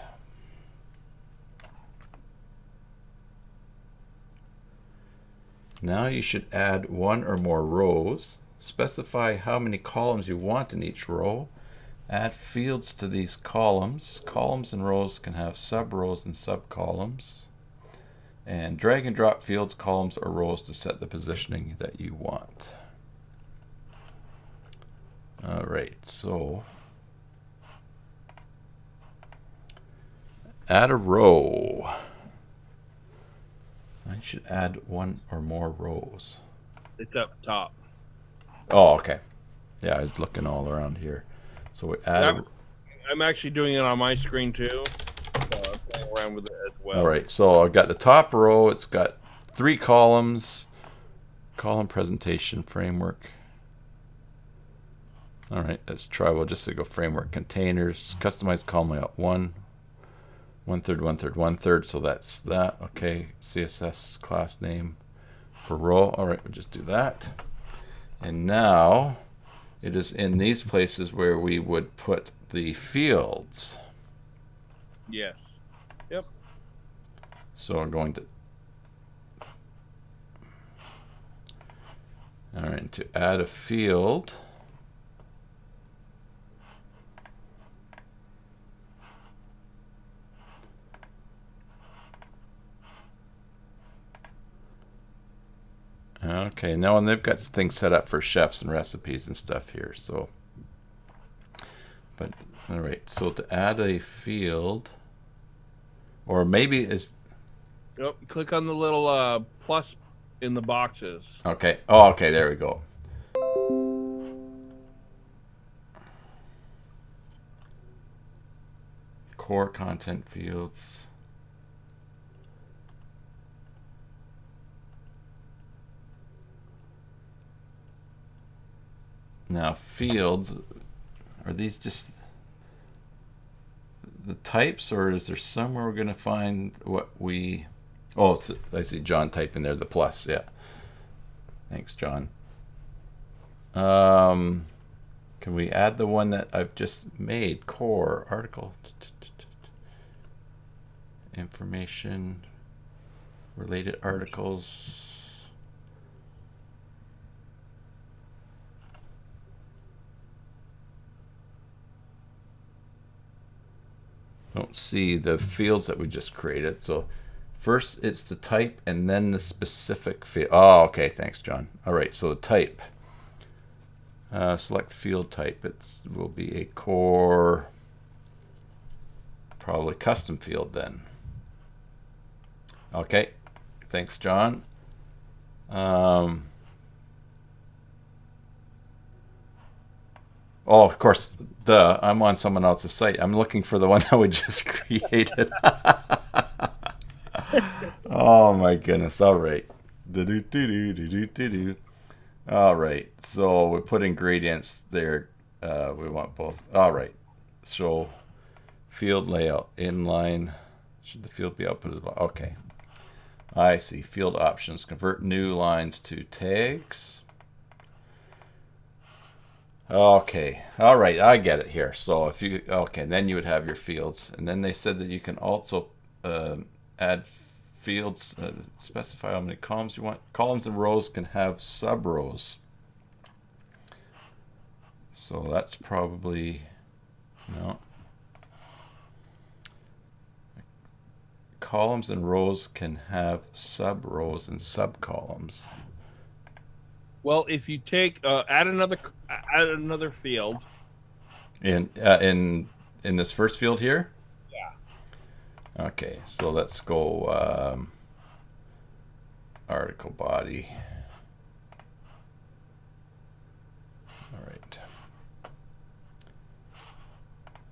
Now you should add one or more rows. Specify how many columns you want in each row. Add fields to these columns. Columns and rows can have sub-rows and sub-columns. And drag and drop fields, columns, or rows to set the positioning that you want. All right, so add a row. I should add one or more rows. It's up top. Oh, okay. Yeah, I was looking all around here. So we add. I'm actually doing it on my screen too. So I'm playing around with it as well. All right, so I've got the top row. It's got 3 columns. Column presentation framework. All right, let's try. We'll just say go framework containers. Customize column layout 1. 1/3, 1/3, 1/3. So that's that. Okay, CSS class name for row. All right, we'll just do that. And now it is in these places where we would put the fields. Yes. Yep. So I'm going to. All right, to add a field. Okay, now and they've got things set up for chefs and recipes and stuff here. So, but all right, so to add a field, or maybe is. Yep. Click on the little plus in the boxes. Okay. Oh, okay. There we go. Core content fields. Now fields, are these just the types, or is there somewhere we're going to find what we? Oh, I see John typing there the plus. Yeah. Thanks, John. Can we add the one that I've just made? Core article information related articles. Don't see the fields that we just created. So first it's the type and then the specific field. Oh, okay. Thanks, John. All right. So the type. Select field type. It will be a core, probably custom field then. Okay. Thanks, John. Um, oh, of course, I'm on someone else's site. I'm looking for the one that we just created. Oh my goodness! All right. Do-do-do-do-do-do-do. All right. So we put ingredients there. We want both. All right. So field layout inline. Should the field be output as well? Okay. I see. Field options. Convert new lines to tags. Okay. All right. I get it here. So if you okay, then you would have your fields, and then they said that you can also add fields. Specify how many columns you want. Columns and rows can have sub rows. So that's probably no. Columns and rows can have sub rows and sub columns. Well, if you take add another field. In this first field here. Yeah. Okay, so let's go article body. All right.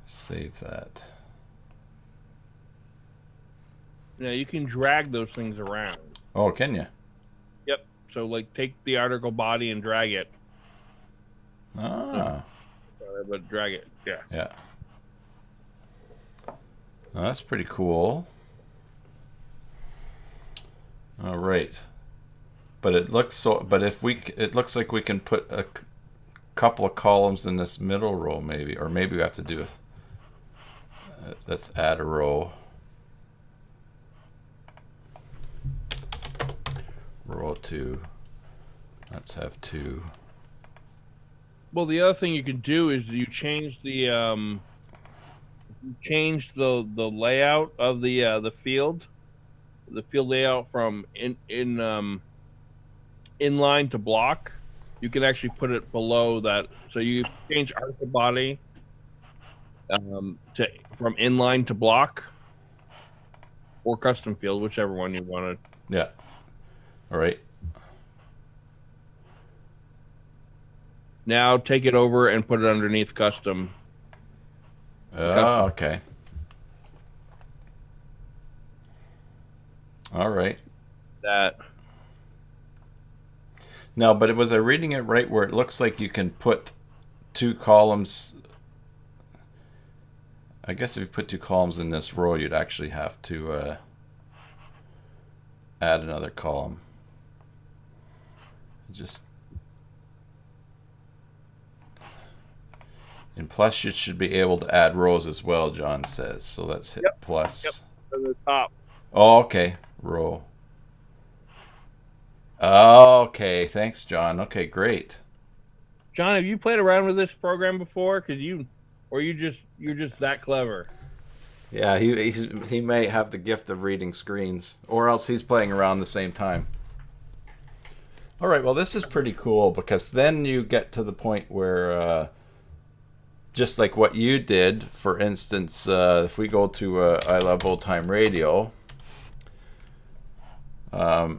Save that. Now you can drag those things around. Oh, can you? Yep. So like take the article body and drag it. Ah. But drag it. Yeah. Yeah. Well, that's pretty cool. All right. But it looks so. But if we, it looks like we can put a couple of columns in this middle row, maybe, or maybe we have to do it. Let's add a row. Row 2. Let's have 2. Well, the other thing you can do is you change the layout of the field layout from inline to block. You can actually put it below that. So you change article body to from inline to block or custom field, whichever one you wanted. Yeah. All right. Now take it over and put it underneath custom. Oh, okay. All right. That. No, but was I reading it right where it looks like you can put 2 columns? I guess if you put 2 columns in this row, you'd actually have to add another column. Just and plus you should be able to add rows as well, John says. So let's hit plus. Yep. To the top. Oh, okay. Row. Okay, thanks, John. Okay, great. John, have you played around with this program before? You're just that clever. Yeah, he may have the gift of reading screens, or else he's playing around the same time. All right, well, this is pretty cool because then you get to the point where, just like what you did, for instance, if we go to I Love Old Time Radio, the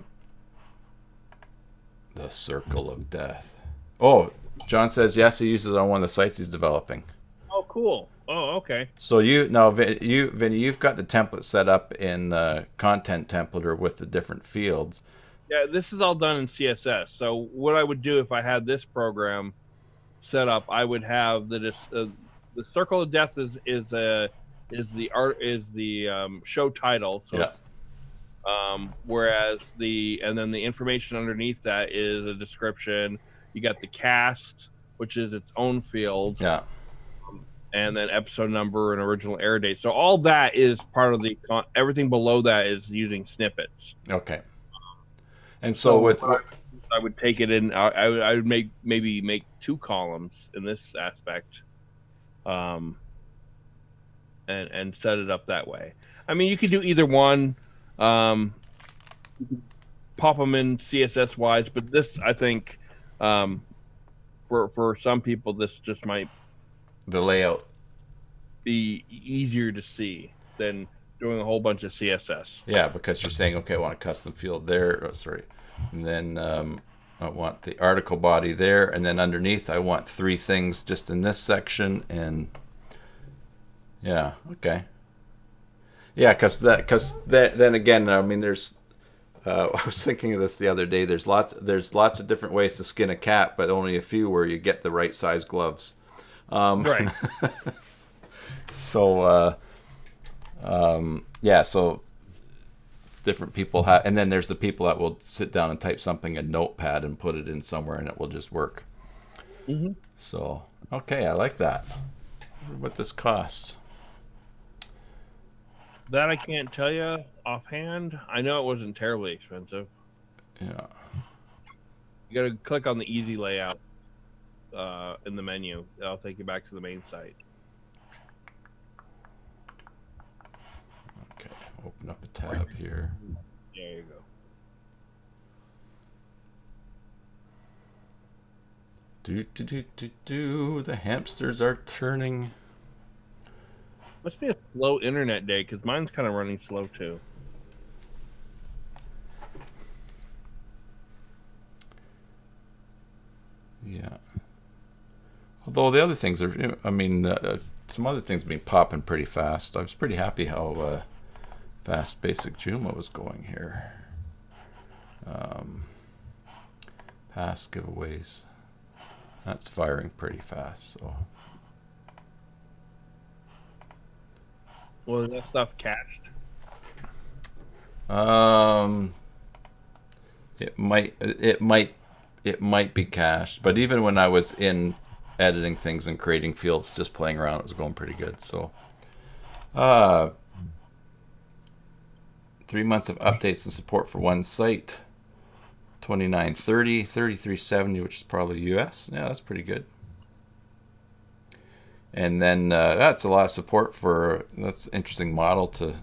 Circle of Death. Oh, John says yes, he uses it on one of the sites he's developing. Oh, cool. Oh, okay. So Vinny, you've got the template set up in Content Templater with the different fields. Yeah, this is all done in CSS. So what I would do if I had this program set up, I would have the Circle of Death is the show title. So Yeah. whereas then the information underneath that is a description. You got the cast, which is its own field. Yeah. And then episode number and original air date. So all that is part of everything below that is using snippets. Okay. And so with I would take it in. I would maybe make 2 columns in this aspect, and set it up that way. I mean, you could do either one. You could pop them in CSS wise, but this I think for some people this just might the layout be easier to see than doing a whole bunch of CSS. Yeah, because you're saying, okay, I want a custom field there. Oh, sorry. And then I want the article body there, and then underneath I want 3 things just in this section, and yeah, okay. Yeah, then again, I mean, there's I was thinking of this the other day. There's lots of different ways to skin a cat, but only a few where you get the right size gloves. Right. So yeah, so different people have, and then there's the people that will sit down and type something in Notepad and put it in somewhere, and it will just work. Mm-hmm. So okay, I like that. I wonder what this costs. That I can't tell you offhand. I know it wasn't terribly expensive. Yeah. You got to click on the easy layout in the menu. That'll take you back to the main site. Okay. Open up a tab here. There you go. The hamsters are turning. Must be a slow internet day because mine's kind of running slow too. Yeah. Although the other things are, I mean, some other things have been popping pretty fast. I was pretty happy how fast basic Joomla was going here. Past giveaways. That's firing pretty fast, so. Well, is that stuff cached? Um, it might be cached, but even when I was in editing things and creating fields, just playing around, it was going pretty good. So, 3 months of updates and support for one site. 2930, 3370, which is probably US. Yeah, that's pretty good. And then that's a lot of support for. That's an interesting model to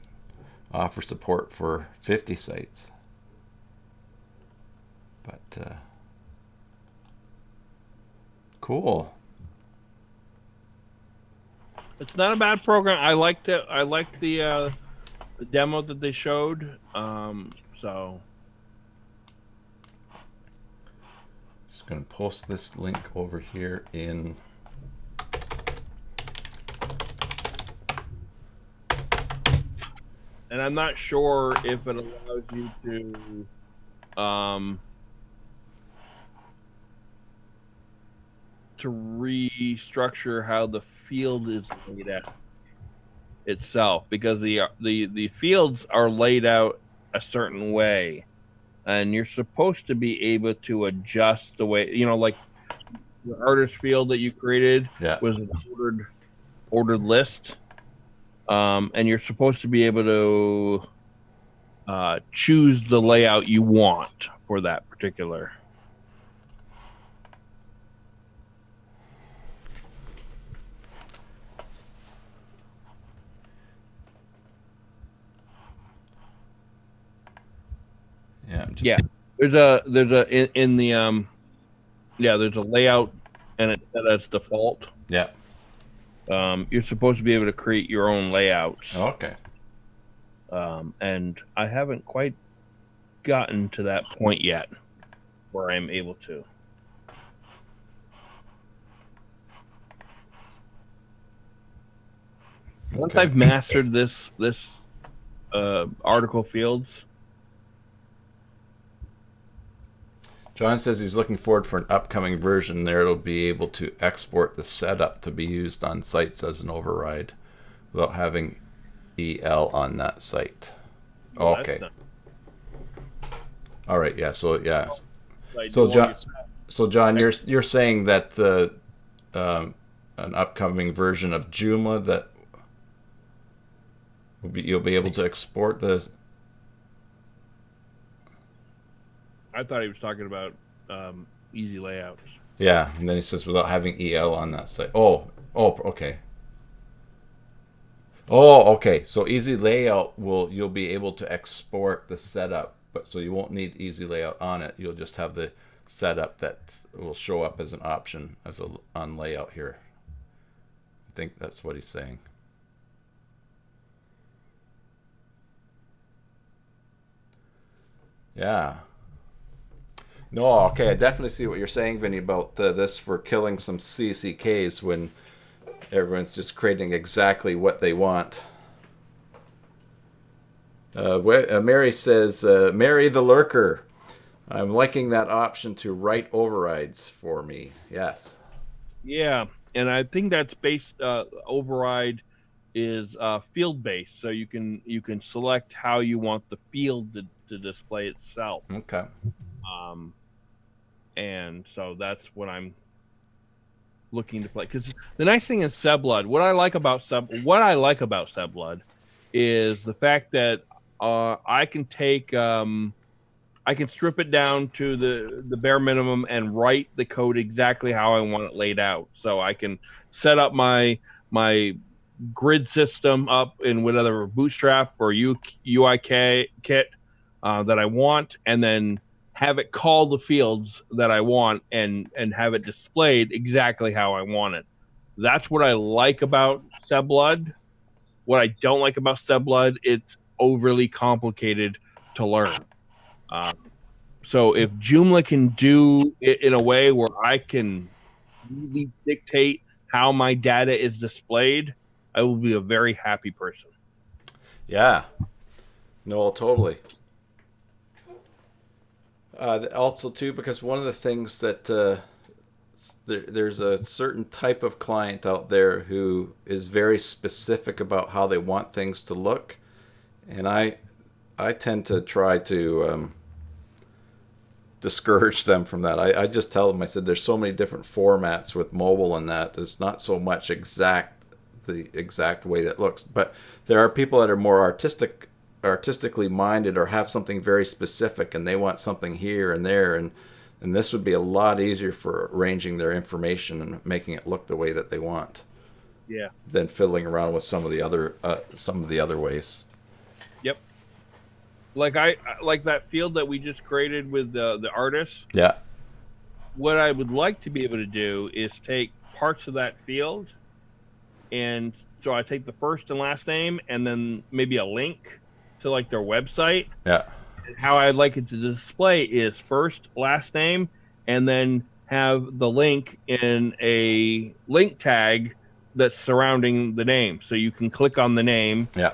offer support for 50 sites. But cool. It's not a bad program. I liked it. I liked the demo that they showed. So Just going to post this link over here in. and I'm not sure if it allows you to restructure how the field is laid out itself, because the fields are laid out a certain way, and you're supposed to be able to adjust the way, like the artist field that you created Yeah. was an ordered list, and you're supposed to be able to choose the layout you want for that particular. Yeah. I'm just, Yeah, in the there's a layout, and it's set as default. Yeah. You're supposed to be able to create your own layouts. Okay. And I haven't quite gotten to that point yet where I'm able to. Once Okay. I've mastered this article fields. John says he's looking forward for an upcoming version there. It'll be able to export the setup to be used on sites as an override without having EL on that site. Well, Okay. that's All right. Yeah. So yeah. not- So Well, John, you're saying that the an upcoming version of Joomla that you'll be able to export the. I thought he was talking about easy layouts. Yeah, and then he says without having EL on that site. Okay. Okay. So easy layout you'll be able to export the setup, but so you won't need easy layout on it. You'll just have the setup that will show up as an option on layout here. I think that's what he's saying. Yeah. No, okay, I definitely see what you're saying, Vinny, about this for killing some CCKs when everyone's just creating exactly what they want. Mary says, Mary the Lurker. I'm liking that option to write overrides for me. Yes. Yeah, and I think that's based override is field based, so you can select how you want the field to display itself. Okay. Um, and so that's what I'm looking to play. Because the nice thing is Subblood. What I like about Subblood is the fact that I can take I can strip it down to the bare minimum and write the code exactly how I want it laid out. So I can set up my grid system up in whatever Bootstrap or UIK kit that I want, and then have it call the fields that I want and have it displayed exactly how I want it. That's what I like about Subblood. What I don't like about Subblood, it's overly complicated to learn. Um, so if Joomla can do it in a way where I can really dictate how my data is displayed, I will be a very happy person. Yeah. No, totally. Also, too, because one of the things that there's a certain type of client out there who is very specific about how they want things to look, and I tend to try to discourage them from that. I just tell them, I said, there's so many different formats with mobile and that it's not so much the exact way that looks, but there are people that are more artistically minded or have something very specific and they want something here and there, and this would be a lot easier for arranging their information and making it look the way that they want Yeah. than fiddling around with some of the other ways. Yep. I like that field that we just created with the artist. Yeah. What I would like to be able to do is take parts of that field, and so I take the first and last name and then maybe a link to like their website. Yeah. And how I'd like it to display is first, last name, and then have the link in a link tag that's surrounding the name. So you can click on the name, Yeah.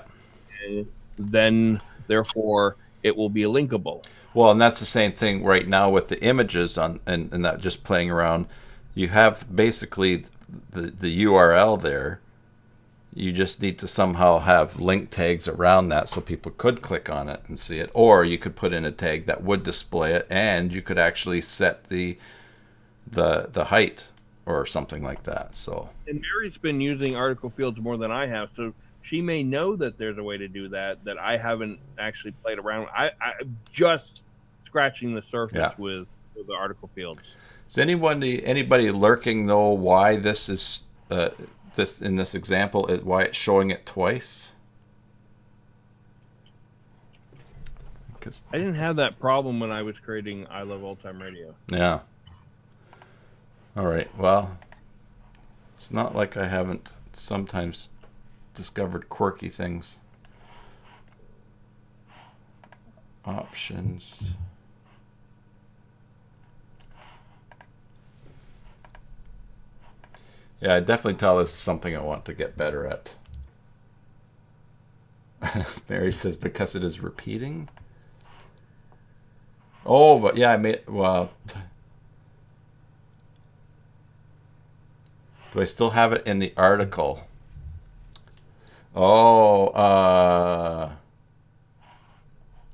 and then therefore it will be linkable. Well, and that's the same thing right now with the images on and that just playing around. You have basically the URL there. You just need to somehow have link tags around that so people could click on it and see it. Or you could put in a tag that would display it, and you could actually set the height or something like that. So. And Mary's been using article fields more than I have, so she may know that there's a way to do that I haven't actually played around with. I'm just scratching the surface with the article fields. Does anybody lurking know why this is this in this example why it's showing it twice? Because I didn't have that problem when I was creating I Love Old Time Radio. Yeah. All right. Well, it's not like I haven't sometimes discovered quirky things. Options. Yeah, I definitely tell this is something I want to get better at. Mary says because it is repeating. Oh, but yeah, I made well. Do I still have it in the article? Oh,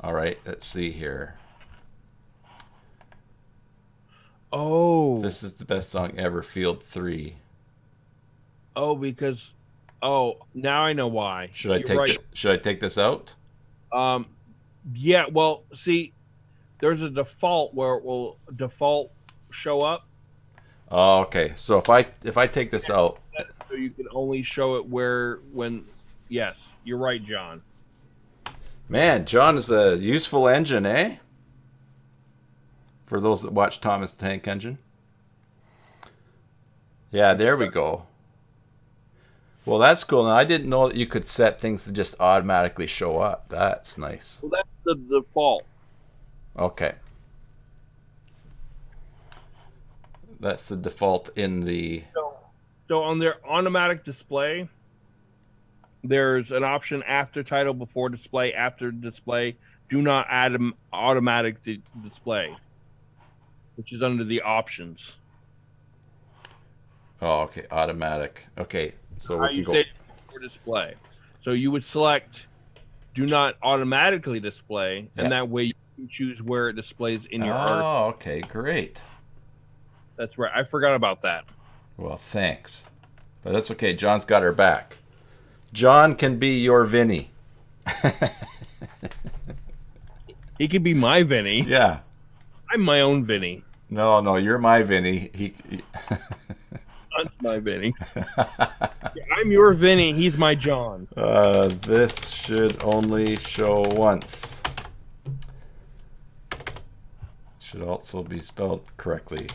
all right. Let's see here. Oh, This is the best song ever. Field 3. Oh, because now I know why. Should I You're take right. should I take this out? Yeah. Well, see, there's a default where it will default show up. Oh, okay. So if I take this out, So you can only show it when. Yes, you're right, John. man, John is a useful engine, eh? For those that watch Thomas the Tank Engine. Yeah, there we go. Well, that's cool. Now, I didn't know that you could set things to just automatically show up. That's nice. Well, that's the default. Okay. That's the default in the. So on their automatic display, there's an option after title, before display, after display. Do not add an automatic display, which is under the options. Oh, okay, automatic. Okay, so we How can you go. say before display. So you would select do not automatically display, Yeah. and that way you can choose where it displays in your article. Oh, okay, great. That's right. I forgot about that. Well, thanks. But that's okay. John's got her back. John can be your Vinny. He could be my Vinny. Yeah. I'm my own Vinny. No, no, you're my Vinny. That's my Vinny. Yeah, I'm your Vinny. He's my John. This should only show once. Should also be spelled correctly.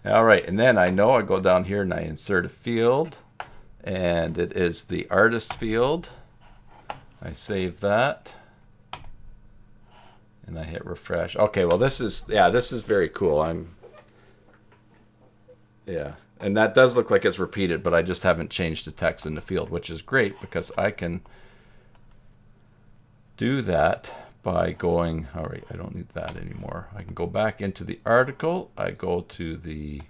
All right, and then I know I go down here and I insert a field, and it is the artist field. I save that, and I hit refresh. Okay, well this is very cool. And that does look like it's repeated, but I just haven't changed the text in the field, which is great because I can do that by going, all right, I don't need that anymore. I can go back into the article. I go to the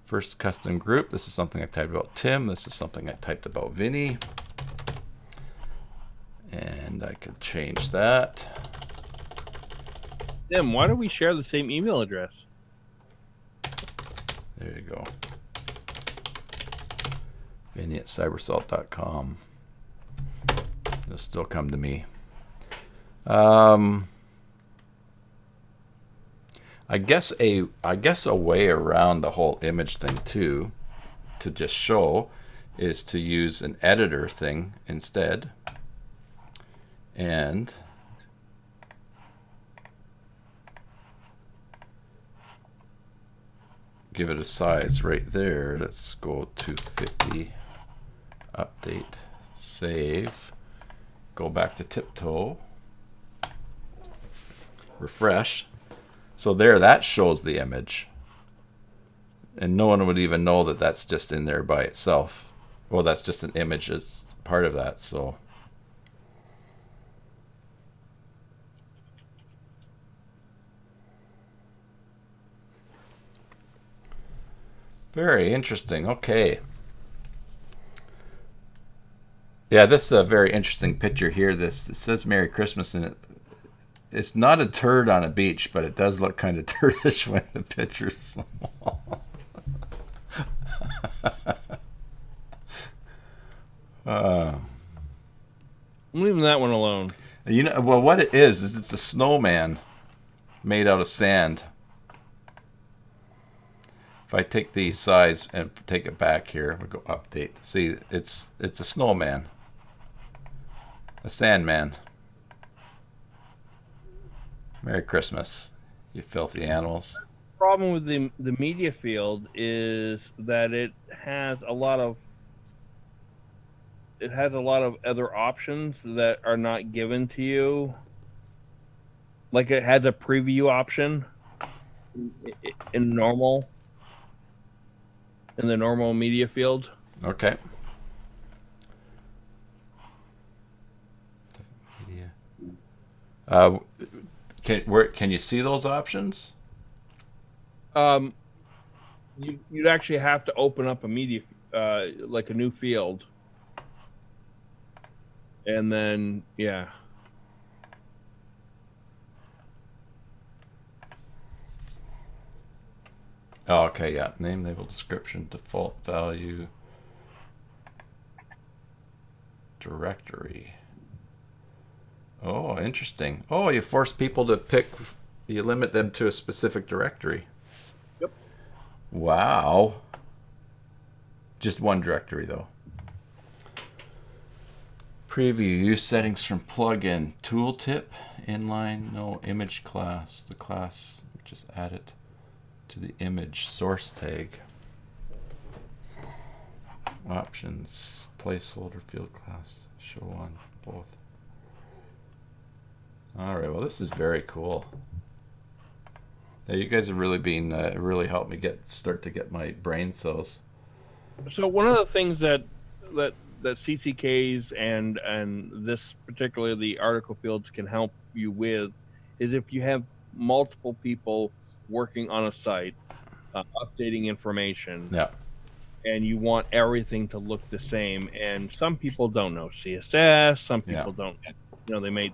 first custom group. This is something I typed about Tim. This is something I typed about Vinny. And I could change that. Tim, why do we share the same email address? There you go. Vinny at cybersalt.com. It'll still come to me. I guess a way around the whole image thing too, to just show, is to use an editor thing instead, and give it a size right there. Let's go to 50. Update, save, go back to tiptoe, refresh. So there, that shows the image. And no one would even know that that's just in there by itself. Well, that's just an image as part of that, so. Very interesting. Okay. Yeah, this is a very interesting picture here. It says Merry Christmas, and it's not a turd on a beach, but it does look kind of turdish when the picture's small. I'm leaving that one alone. Well, what it is it's a snowman made out of sand. If I take the size and take it back here, we'll go update. See, it's a snowman. A Sandman. Merry Christmas, you filthy animals. Problem with the media field is that it has a lot of other options that are not given to you. Like it has a preview option in the normal media field. Okay. Can you see those options? You'd actually have to open up a media, like a new field, and then yeah. Oh, okay, yeah. Name, label, description, default value, directory. Oh, interesting. Oh, you force people to pick, you limit them to a specific directory. Yep. Wow. Just one directory, though. Preview, use settings from plugin. Tooltip, inline, no, image class. The class, just add it to the image source tag. Options, placeholder, field class, show on both. All right, well, this is very cool. Yeah, you guys have really been really helped me start to get my brain cells. So one of the things that CCKs and this particularly the article fields can help you with is if you have multiple people working on a site, updating information, Yeah, and you want everything to look the same. And some people don't know CSS, some yeah, people don't, they may.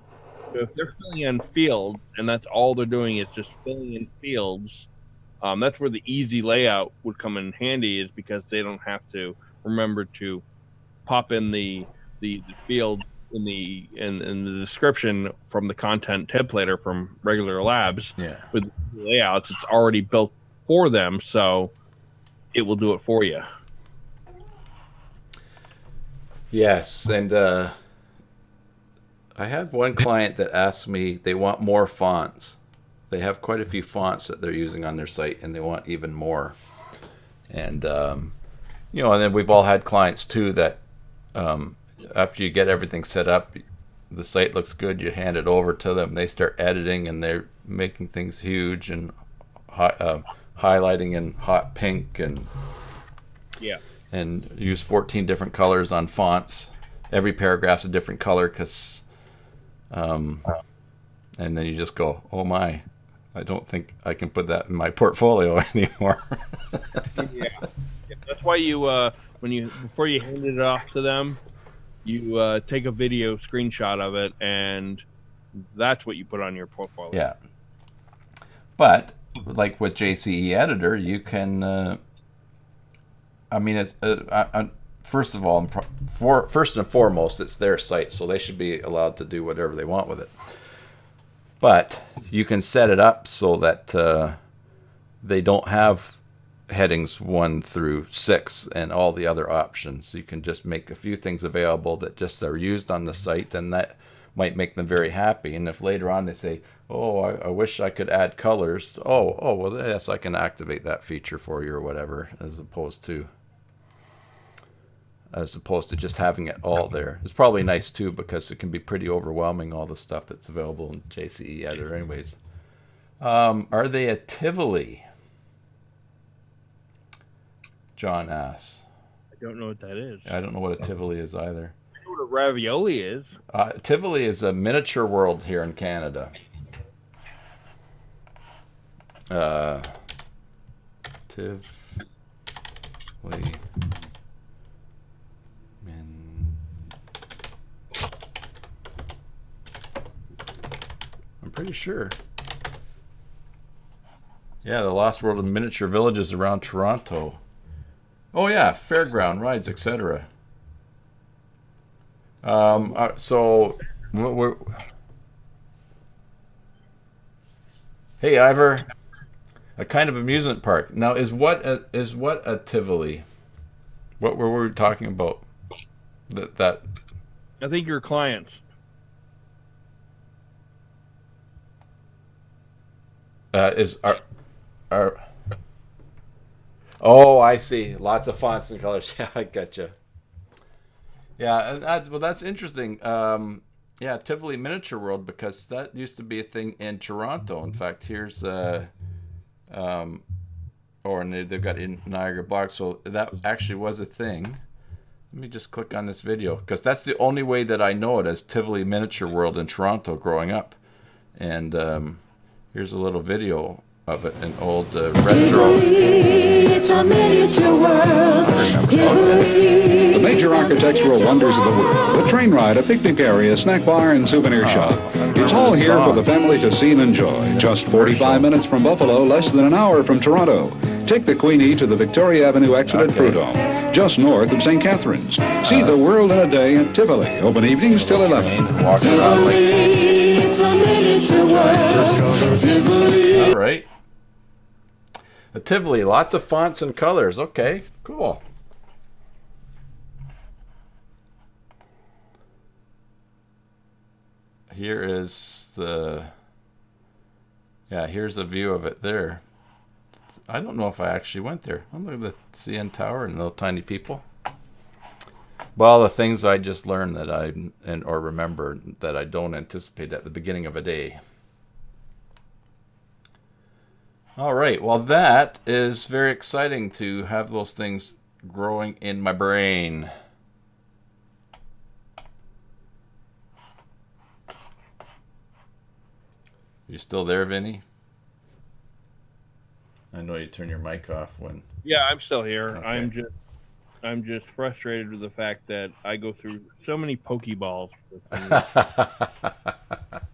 So if they're filling in fields and that's all they're doing is just filling in fields, that's where the easy layout would come in handy, is because they don't have to remember to pop in the field in the description from the content templater from regular labs. yeah. With layouts, it's already built for them, so it will do it for you. Yes, and I had one client that asked me they want more fonts. They have quite a few fonts that they're using on their site, and they want even more. And and then we've all had clients too that after you get everything set up, the site looks good. You hand it over to them, they start editing, and they're making things huge and highlighting in hot pink Yeah. and use 14 different colors on fonts. Every paragraph's a different color and then you just go, oh my, I don't think I can put that in my portfolio anymore. Yeah. That's why you before you hand it off to them, you take a video screenshot of it, and that's what you put on your portfolio. Yeah. But like with JCE Editor, you can. I mean, it's first of all, first and foremost, it's their site, so they should be allowed to do whatever they want with it. But you can set it up so that they don't have headings 1 through 6 and all the other options. You can just make a few things available that just are used on the site, and that might make them very happy. And if later on they say, oh, I wish I could add colors, well, yes, I can activate that feature for you or whatever, as opposed to just having it all there. It's probably nice too, because it can be pretty overwhelming, all the stuff that's available in JCE Editor anyways. Are they a Tivoli? John asks. I don't know what that is. I don't know what a Tivoli is either. I know what a ravioli is. Tivoli is a miniature world here in Canada. Tivoli. I'm pretty sure. Yeah, the Lost World of Miniature Villages around Toronto. Oh yeah, fairground rides, etc. So hey Ivor, a kind of amusement park. Now, is what a Tivoli? What were we talking about? That I think your clients. is our. Oh, I see. Lots of fonts and colors. Yeah, I gotcha. Yeah, and that's interesting. Yeah, Tivoli Miniature World, because that used to be a thing in Toronto. In fact, here's and they've got in Niagara Block, so that actually was a thing. Let me just click on this video, because that's the only way that I know it, as Tivoli Miniature World in Toronto growing up. And here's a little video of it, an old retro. It's a miniature world. Okay. The major architectural wonders of the world. A train ride, a picnic area, snack bar, and souvenir shop. It's all here for the family to see and enjoy. Just 45 minutes from Buffalo, less than an hour from Toronto. Take the Queenie to the Victoria Avenue exit at Prudhomme, just north of St. Catharines. See the world in a day at Tivoli. Open evenings till 11. Walking around like It's a miniature world. all right. A Tivoli, lots of fonts and colors. Okay, cool. Here is here's a view of it there. I don't know if I actually went there. I'm looking at the CN Tower and little tiny people. Well, the things I just learned that or remember that I don't anticipate at the beginning of a day. All right. Well, that is very exciting to have those things growing in my brain. You still there, Vinny? I know you turn your mic off when. Yeah, I'm still here. Okay. I'm just frustrated with the fact that I go through so many Pokeballs.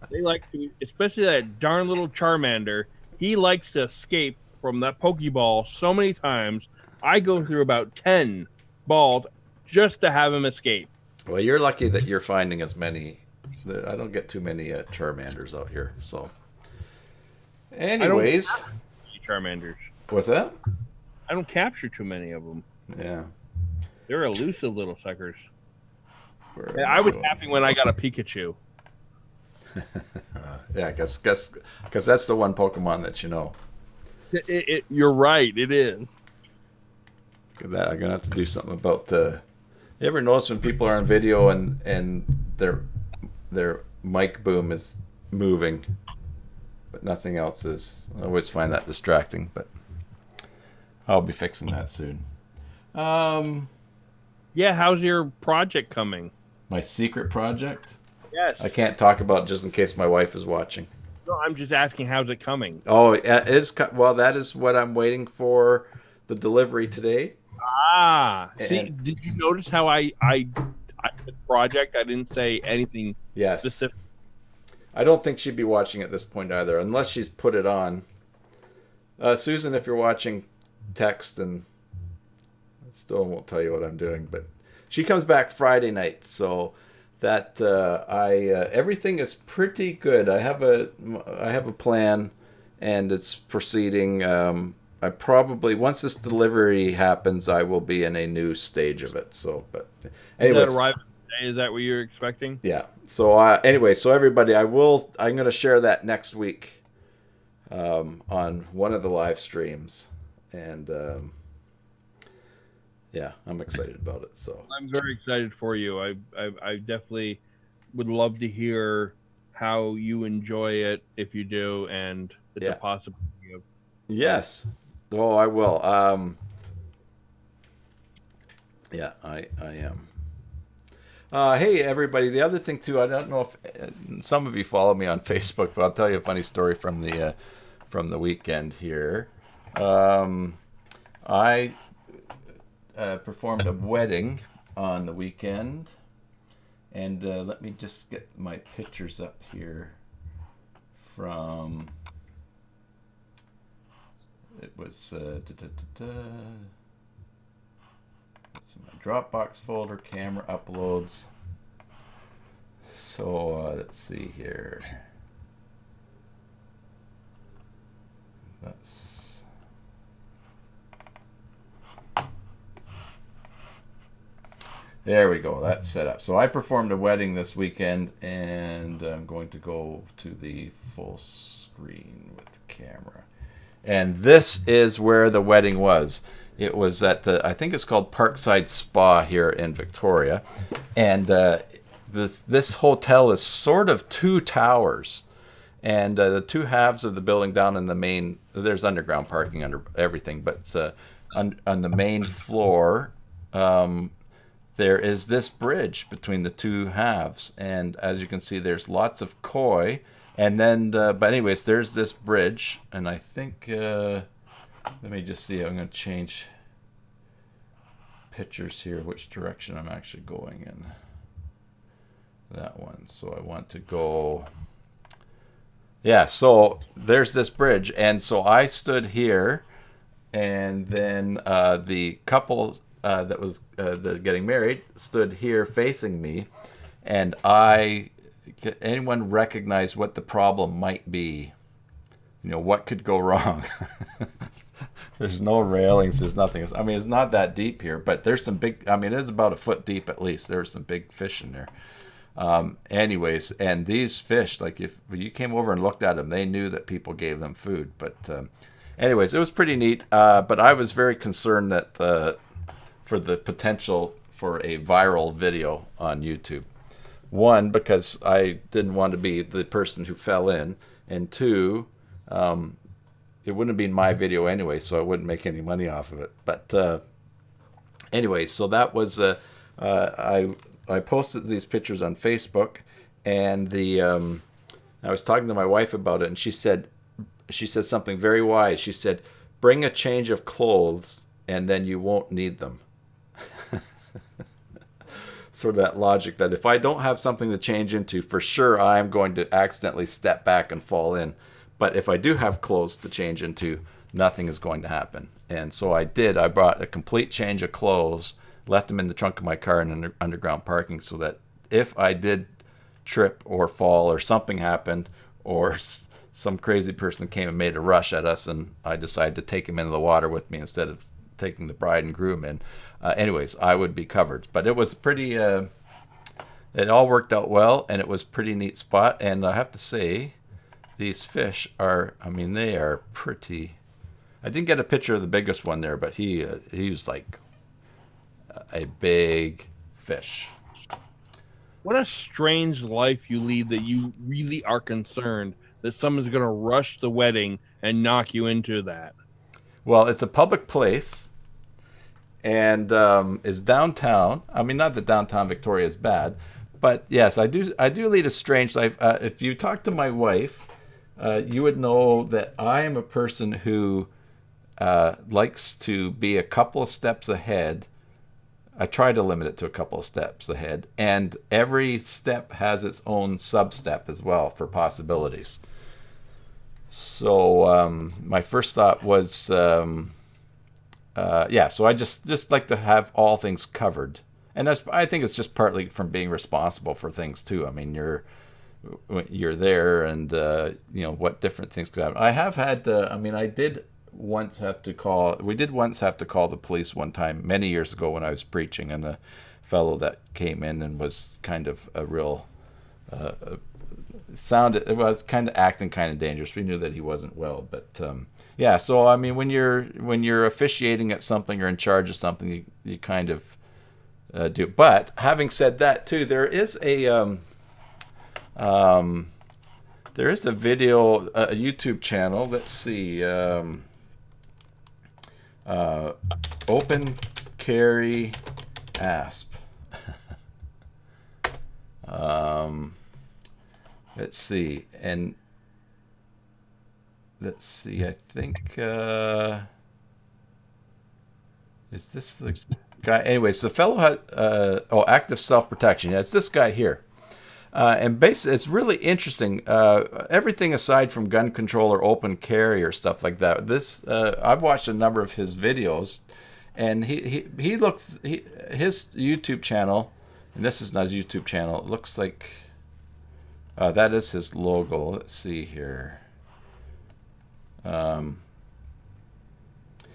They like to, especially that darn little Charmander. He likes to escape from that Pokeball so many times. I go through about 10 balls just to have him escape. Well, you're lucky that you're finding as many. I don't get too many Charmanders out here. So, anyways, Charmanders. what's that? I don't capture too many of them. Yeah. They're elusive little suckers. Where I was happy when I got a Pikachu. Yeah, because that's the one Pokemon that you know. You're right. It is. Look at that. I'm gonna have to do something about. You ever notice when people are on video and their mic boom is moving, but nothing else is? I always find that distracting, but I'll be fixing that soon. Yeah, how's your project coming? My secret project. Yes. I can't talk about it just in case my wife is watching. No, I'm just asking how's it coming? Oh, well, that is what I'm waiting for the delivery today. See, And- did you notice how I the project? I didn't say anything Yes. specific. I don't think she'd be watching at this point either, unless she's put it on. Susan, if you're watching, text, and I still won't tell you what I'm doing, but she comes back Friday night, so that everything is pretty good. I have a plan, and it's proceeding. I probably, once this delivery happens, I will be in a new stage of it. So, but Anyway, anyways, that arrive today? Is that what you're expecting? yeah. So anyway, so everybody, I'm going to share that next week on one of the live streams, and yeah, I'm excited about it. So I'm very excited for you. I definitely would love to hear how you enjoy it if you do, and it's Yeah. a possibility of. yes, oh, I will. Yeah, I am. Hey, everybody. The other thing, too, I don't know if some of you follow me on Facebook, but I'll tell you a funny story from the weekend here. I performed a wedding on the weekend, and let me just get my pictures up here from... It was It's in my Dropbox folder, camera uploads. So let's see here. That's there we go. That's set up. So I performed a wedding this weekend, and I'm going to go to the full screen with the camera. And this is where the wedding was. It was at I think it's called Parkside Spa here in Victoria. And this hotel is sort of two towers. And the two halves of the building down in the main, there's underground parking under everything, but on the main floor, there is this bridge between the two halves. And as you can see, there's lots of koi. And then, but anyways, there's this bridge, and I think, let me just see, I'm going to change pictures here, which direction I'm actually going in. That one. So I want to go, yeah, so there's this bridge, and so I stood here, and then the couple that was getting married stood here facing me, and anyone recognize what the problem might be? You know, what could go wrong? There's no railings, there's nothing. I mean, it's not that deep here, but there's some big, I mean, it is about a foot deep at least. There's some big fish in there. Anyways, and these fish, like if you came over and looked at them, they knew that people gave them food. But anyways, it was pretty neat. But I was very concerned that for the potential for a viral video on YouTube. One, because I didn't want to be the person who fell in, and two, it wouldn't have been my video anyway, so I wouldn't make any money off of it. But anyway, so that was I posted these pictures on Facebook, and I was talking to my wife about it, and she said something very wise. She said, "Bring a change of clothes, and then you won't need them." Sort of that logic that if I don't have something to change into, for sure I'm going to accidentally step back and fall in. But if I do have clothes to change into, nothing is going to happen. And so I did. I brought a complete change of clothes, left them in the trunk of my car in underground parking, so that if I did trip or fall or something happened, or some crazy person came and made a rush at us and I decided to take him into the water with me instead of taking the bride and groom in, anyways, I would be covered. But it was pretty, it all worked out well, and it was pretty neat spot. And I have to say, these fish are, I mean, they are pretty. I didn't get a picture of the biggest one there, but he was like a big fish. What a strange life you lead, that you really are concerned that someone's going to rush the wedding and knock you into that. Well, it's a public place, and is downtown. I mean, not that downtown Victoria is bad, but yes, I do lead a strange life. If you talk to my wife, you would know that I am a person who likes to be a couple of steps ahead. I try to limit it to a couple of steps ahead, and every step has its own sub-step as well for possibilities. So my first thought was, so I just like to have all things covered, and I think it's just partly from being responsible for things too. I mean, you're there, and what different things could happen. I have had, we did once have to call the police one time many years ago when I was preaching, and a fellow that came in and was kind of a real it was kind of acting kind of dangerous. We knew that he wasn't well, but so I mean, when you're officiating at something or in charge of something, you kind of do. But having said that too, there is a video, a YouTube channel. Let's see. Open carry asp. Let's see, I think is this the guy? Anyways, the fellow had active self-protection. Yeah, it's this guy here. And basically, it's really interesting. Everything aside from gun control or open carry or stuff like that. I've watched a number of his videos, and his YouTube channel, and this is not his YouTube channel. It looks like that is his logo. Let's see here.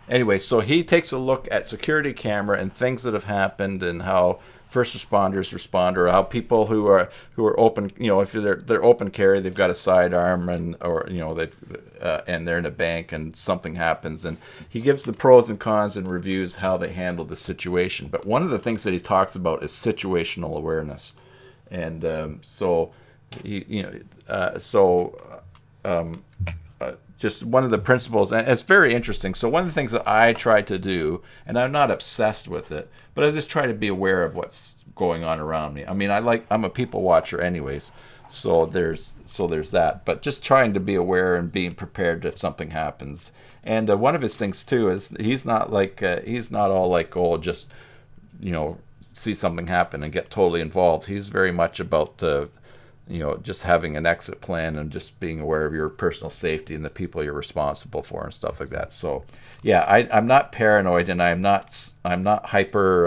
Anyway, so he takes a look at security camera and things that have happened, and how first responders respond, or how people who are open, if they're open carry, they've got a sidearm, and and they're in a bank and something happens, and he gives the pros and cons and reviews how they handle the situation. But one of the things that he talks about is situational awareness, and just one of the principles, and it's very interesting. So one of the things that I try to do, and I'm not obsessed with it, but I just try to be aware of what's going on around me. I mean, I'm a people watcher anyways, so there's that. But just trying to be aware and being prepared if something happens. And one of his things too is he's not all like, oh, just see something happen and get totally involved. He's very much about just having an exit plan and just being aware of your personal safety and the people you're responsible for and stuff like that. So, yeah, I'm not paranoid, and I'm not hyper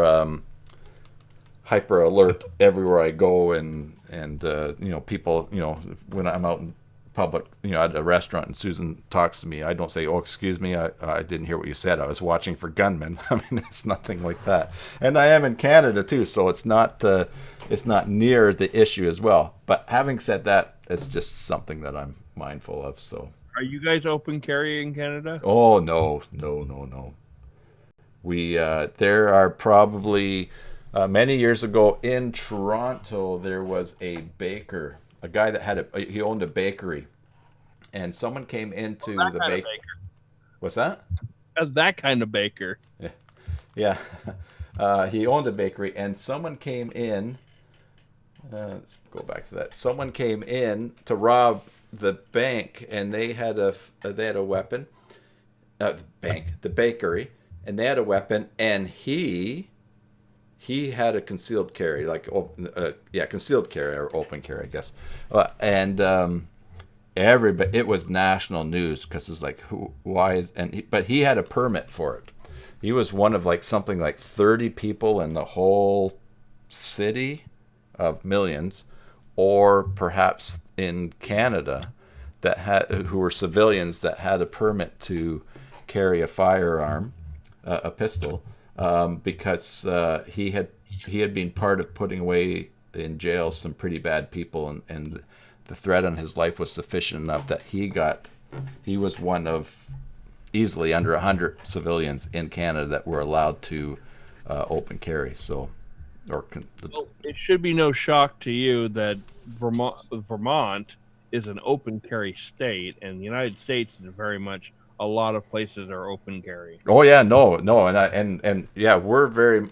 alert everywhere I go, and people, when I'm out in public, at a restaurant and Susan talks to me, I don't say, oh, excuse me, I didn't hear what you said. I was watching for gunmen. I mean, it's nothing like that. And I am in Canada too, so it's not near the issue as well. But having said that, it's just something that I'm mindful of. So, are you guys open carry in Canada? Oh, no. There are probably many years ago in Toronto, there was a baker, a guy that he owned a bakery, and someone came into the bakery. What's that? That kind of baker. Yeah. He owned a bakery, and someone came in. Let's go back to that. Someone came in to rob the bank, and they had a weapon. The bakery, and they had a weapon, and he had a concealed carry, like concealed carry or open carry, I guess. And everybody, it was national news because it's like, why is but he had a permit for it. He was one of like something like 30 people in the whole city of millions, or perhaps in Canada that had who were civilians that had a permit to carry a firearm, a pistol, because he had been part of putting away in jail some pretty bad people, and the threat on his life was sufficient enough that he was one of easily under 100 civilians in Canada that were allowed to open carry. Well, it should be no shock to you that Vermont is an open carry state, and the United States is very much a lot of places are open carry. Oh yeah, no, and yeah, we're very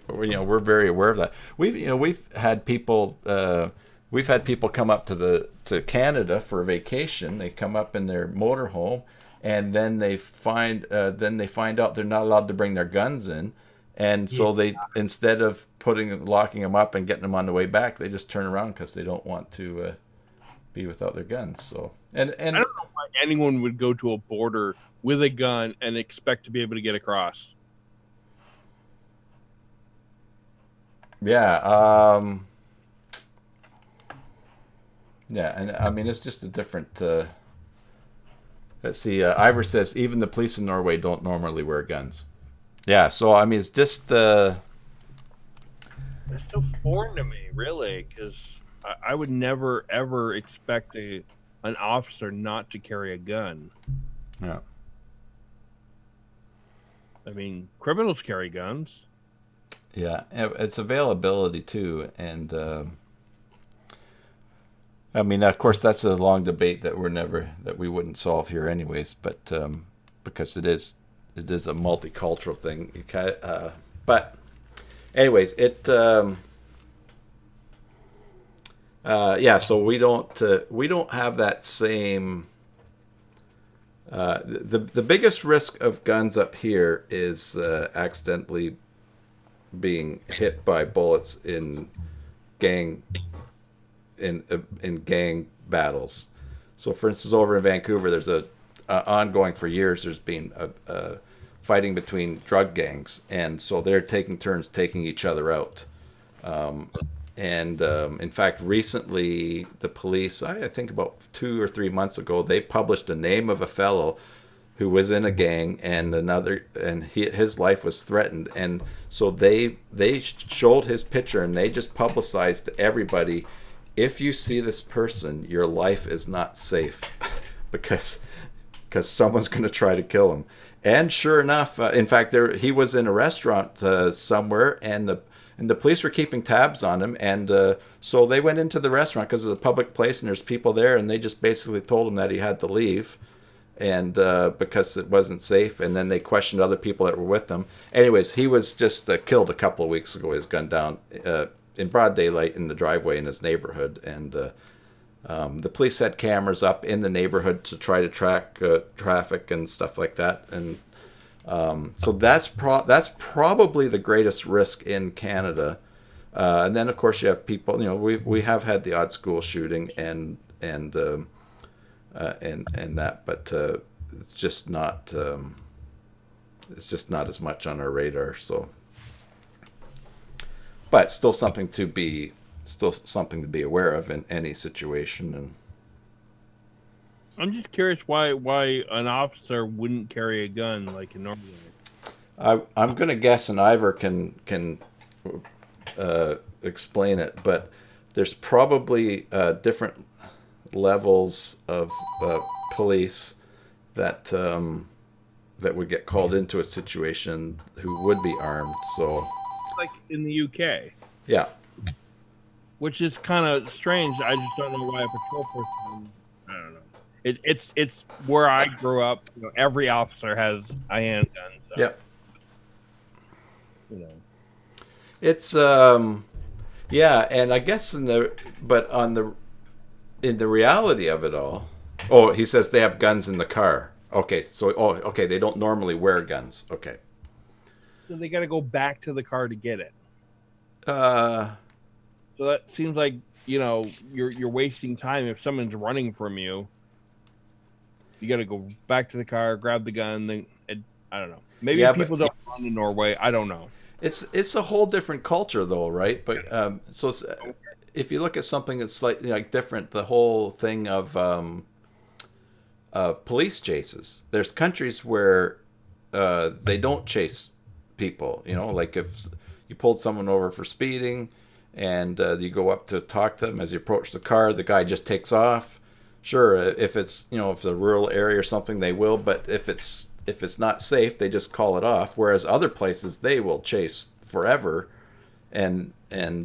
aware of that. We've had people come up to Canada for a vacation. They come up in their motorhome, and then they find out they're not allowed to bring their guns in, and so they, instead of locking them up and getting them on the way back, they just turn around because they don't want to be without their guns. So and I don't know why anyone would go to a border with a gun and expect to be able to get across. yeah, yeah, and I mean it's just a different. Let's see. Ivor says even the police in Norway don't normally wear guns. Yeah, so I mean it's just. That's so foreign to me, really, because I would never ever expect an officer not to carry a gun. Yeah. I mean, criminals carry guns. Yeah, it's availability too, and I mean, of course, that's a long debate that we wouldn't solve here, anyways. But because it is a multicultural thing. But anyways, yeah. So we don't have that same. The biggest risk of guns up here is accidentally being hit by bullets in gang battles. So, for instance, over in Vancouver, there's ongoing for years. There's been a fighting between drug gangs, and so they're taking turns taking each other out. In fact, recently the police, I think about 2 or 3 months ago, they published the name of a fellow who was in a gang, and his life was threatened, and so they showed his picture, and they just publicized to everybody, if you see this person, your life is not safe, because someone's going to try to kill him. And sure enough, in fact, he was in a restaurant somewhere, and the police were keeping tabs on him, and so they went into the restaurant because it's a public place and there's people there, and they just basically told him that he had to leave, and because it wasn't safe, and then they questioned other people that were with him. Anyways, he was just killed a couple of weeks ago. He was gunned down in broad daylight in the driveway in his neighborhood, and the police had cameras up in the neighborhood to try to track traffic and stuff like that, and so that's probably the greatest risk in Canada. And then of course you have people. We have had the odd school shooting and that, but it's just not as much on our radar. So, but still something to be aware of in any situation. And I'm just curious why an officer wouldn't carry a gun like in Norway. I'm going to guess, and Ivor can explain it, but there's probably different levels of police that would get called into a situation who would be armed. So, like in the UK, yeah, which is kind of strange. I just don't know why a patrol person. I don't know. It's where I grew up. You know, every officer has a handgun. So, Yep. you know. It's yeah, and I guess in the reality of it all. Oh, he says they have guns in the car. Okay, so okay, they don't normally wear guns. Okay. So they got to go back to the car to get it. Uh So that seems like, you know, you're wasting time. If someone's running from you, you got to go back to the car, grab the gun. Then I don't know. Maybe yeah, people but don't run in Norway. I don't know. it's a whole different culture though, right? But so it's, if you look at something that's slightly like different, the whole thing of police chases. There's countries where they don't chase people. You know, like if you pulled someone over for speeding, and you go up to talk to them as you approach the car, the guy just takes off. Sure, if it's if it's a rural area or something, they will. But if it's not safe, they just call it off. Whereas other places, they will chase forever, and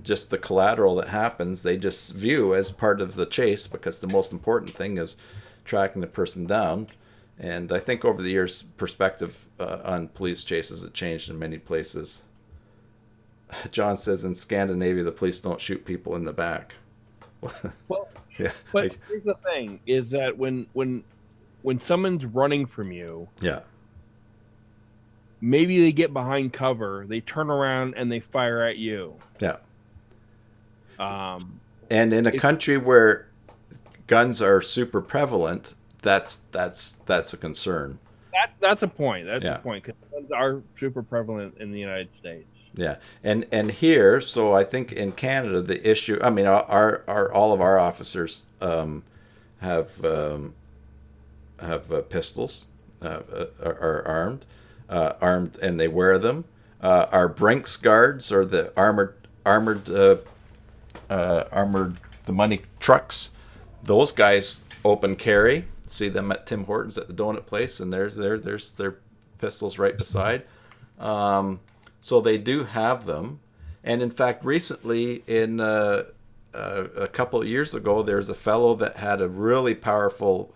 just the collateral that happens, they just view as part of the chase, because the most important thing is tracking the person down. And I think over the years, perspective on police chases has changed in many places. John says in Scandinavia, the police don't shoot people in the back. Well, Yeah. but here's the thing: is that when someone's running from you, Yeah. maybe they get behind cover, they turn around and they fire at you. Yeah. Um, And in a country where guns are super prevalent, that's a concern. that's a point. That's Yeah. a point, because guns are super prevalent in the United States. Yeah, and here, so I think in Canada the issue. I mean, our all of our officers have pistols, are armed, and they wear them. Our Brinks guards, or the armored the money trucks. Those guys open carry. See them at Tim Hortons at the donut place, and there's their pistols right beside. So they do have them. And in fact, recently, in a couple of years ago, there's a fellow that had a really powerful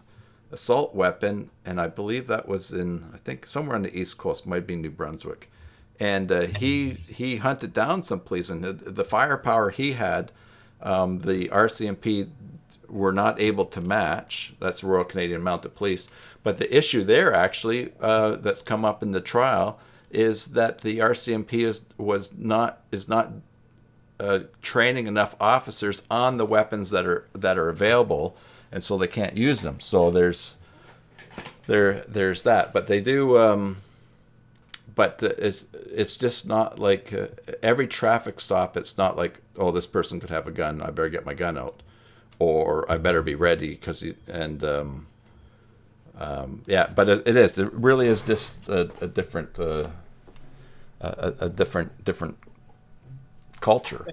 assault weapon, and I believe that was I think somewhere on the East Coast, might be New Brunswick. And he hunted down some police, and the firepower he had, the RCMP were not able to match. That's the Royal Canadian Mounted Police. But the issue there, actually, that's come up in the trial, is that the RCMP is not training enough officers on the weapons that are available, and so they can't use them. So there's that. But they do. But it's just not like every traffic stop. It's not like, oh, this person could have a gun, I better get my gun out, or I better be ready because yeah. But it is. It really is just a different. A different culture.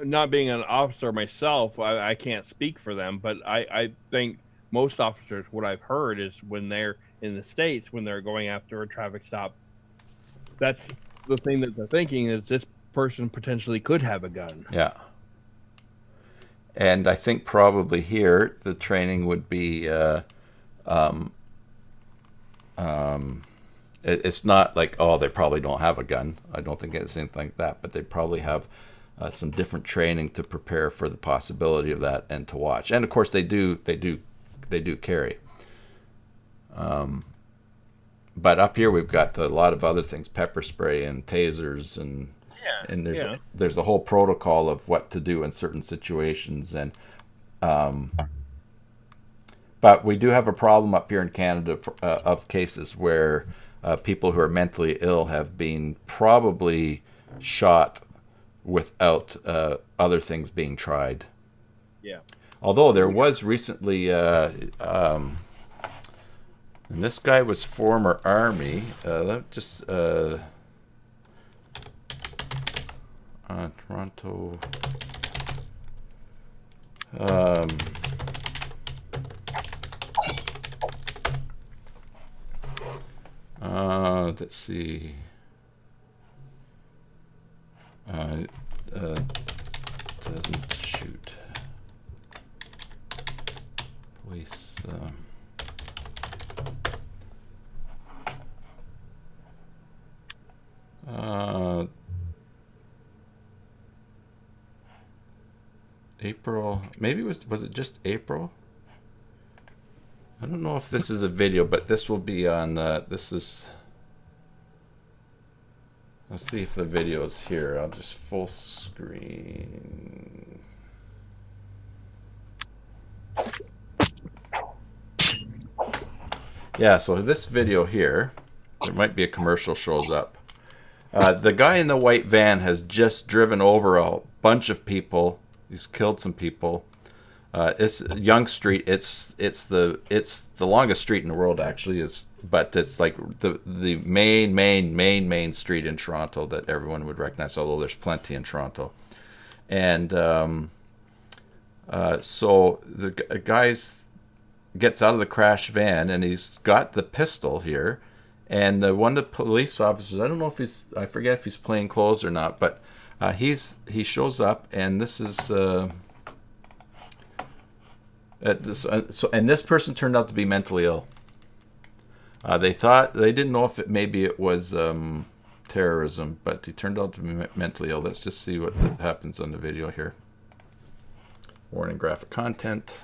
Not being an officer myself, I can't speak for them, but I think most officers, what I've heard is when they're in the States, when they're going after a traffic stop, that's the thing that they're thinking, is this person potentially could have a gun. Yeah. And I think probably here the training would be it's not like, oh, they probably don't have a gun. I don't think it's anything like that, but they probably have some different training to prepare for the possibility of that and to watch. And of course, they do carry. But up here we've got a lot of other things: pepper spray and tasers, and there's a whole protocol of what to do in certain situations. And but we do have a problem up here in Canada of cases where people who are mentally ill have been probably shot without other things being tried. Yeah. Although there was recently, and this guy was former Army. Toronto. Let's see. Doesn't shoot. Police. April. Maybe was it just April? I don't know if this is a video, but this will be on. This is. Let's see if the video is here. I'll just full screen. Yeah, so this video here, there might be a commercial shows up. The guy in the white van has just driven over a bunch of people. He's killed some people. It's Young Street. It's the longest street in the world actually. But it's like the main street in Toronto that everyone would recognize. Although there's plenty in Toronto, and so the guy's gets out of the crash van and he's got the pistol here. And one of the police officers, I forget if he's plain clothes or not, but he shows up, and this is this person turned out to be mentally ill. They didn't know if maybe it was terrorism, but he turned out to be mentally ill. Let's just see what happens on the video here. Warning: graphic content.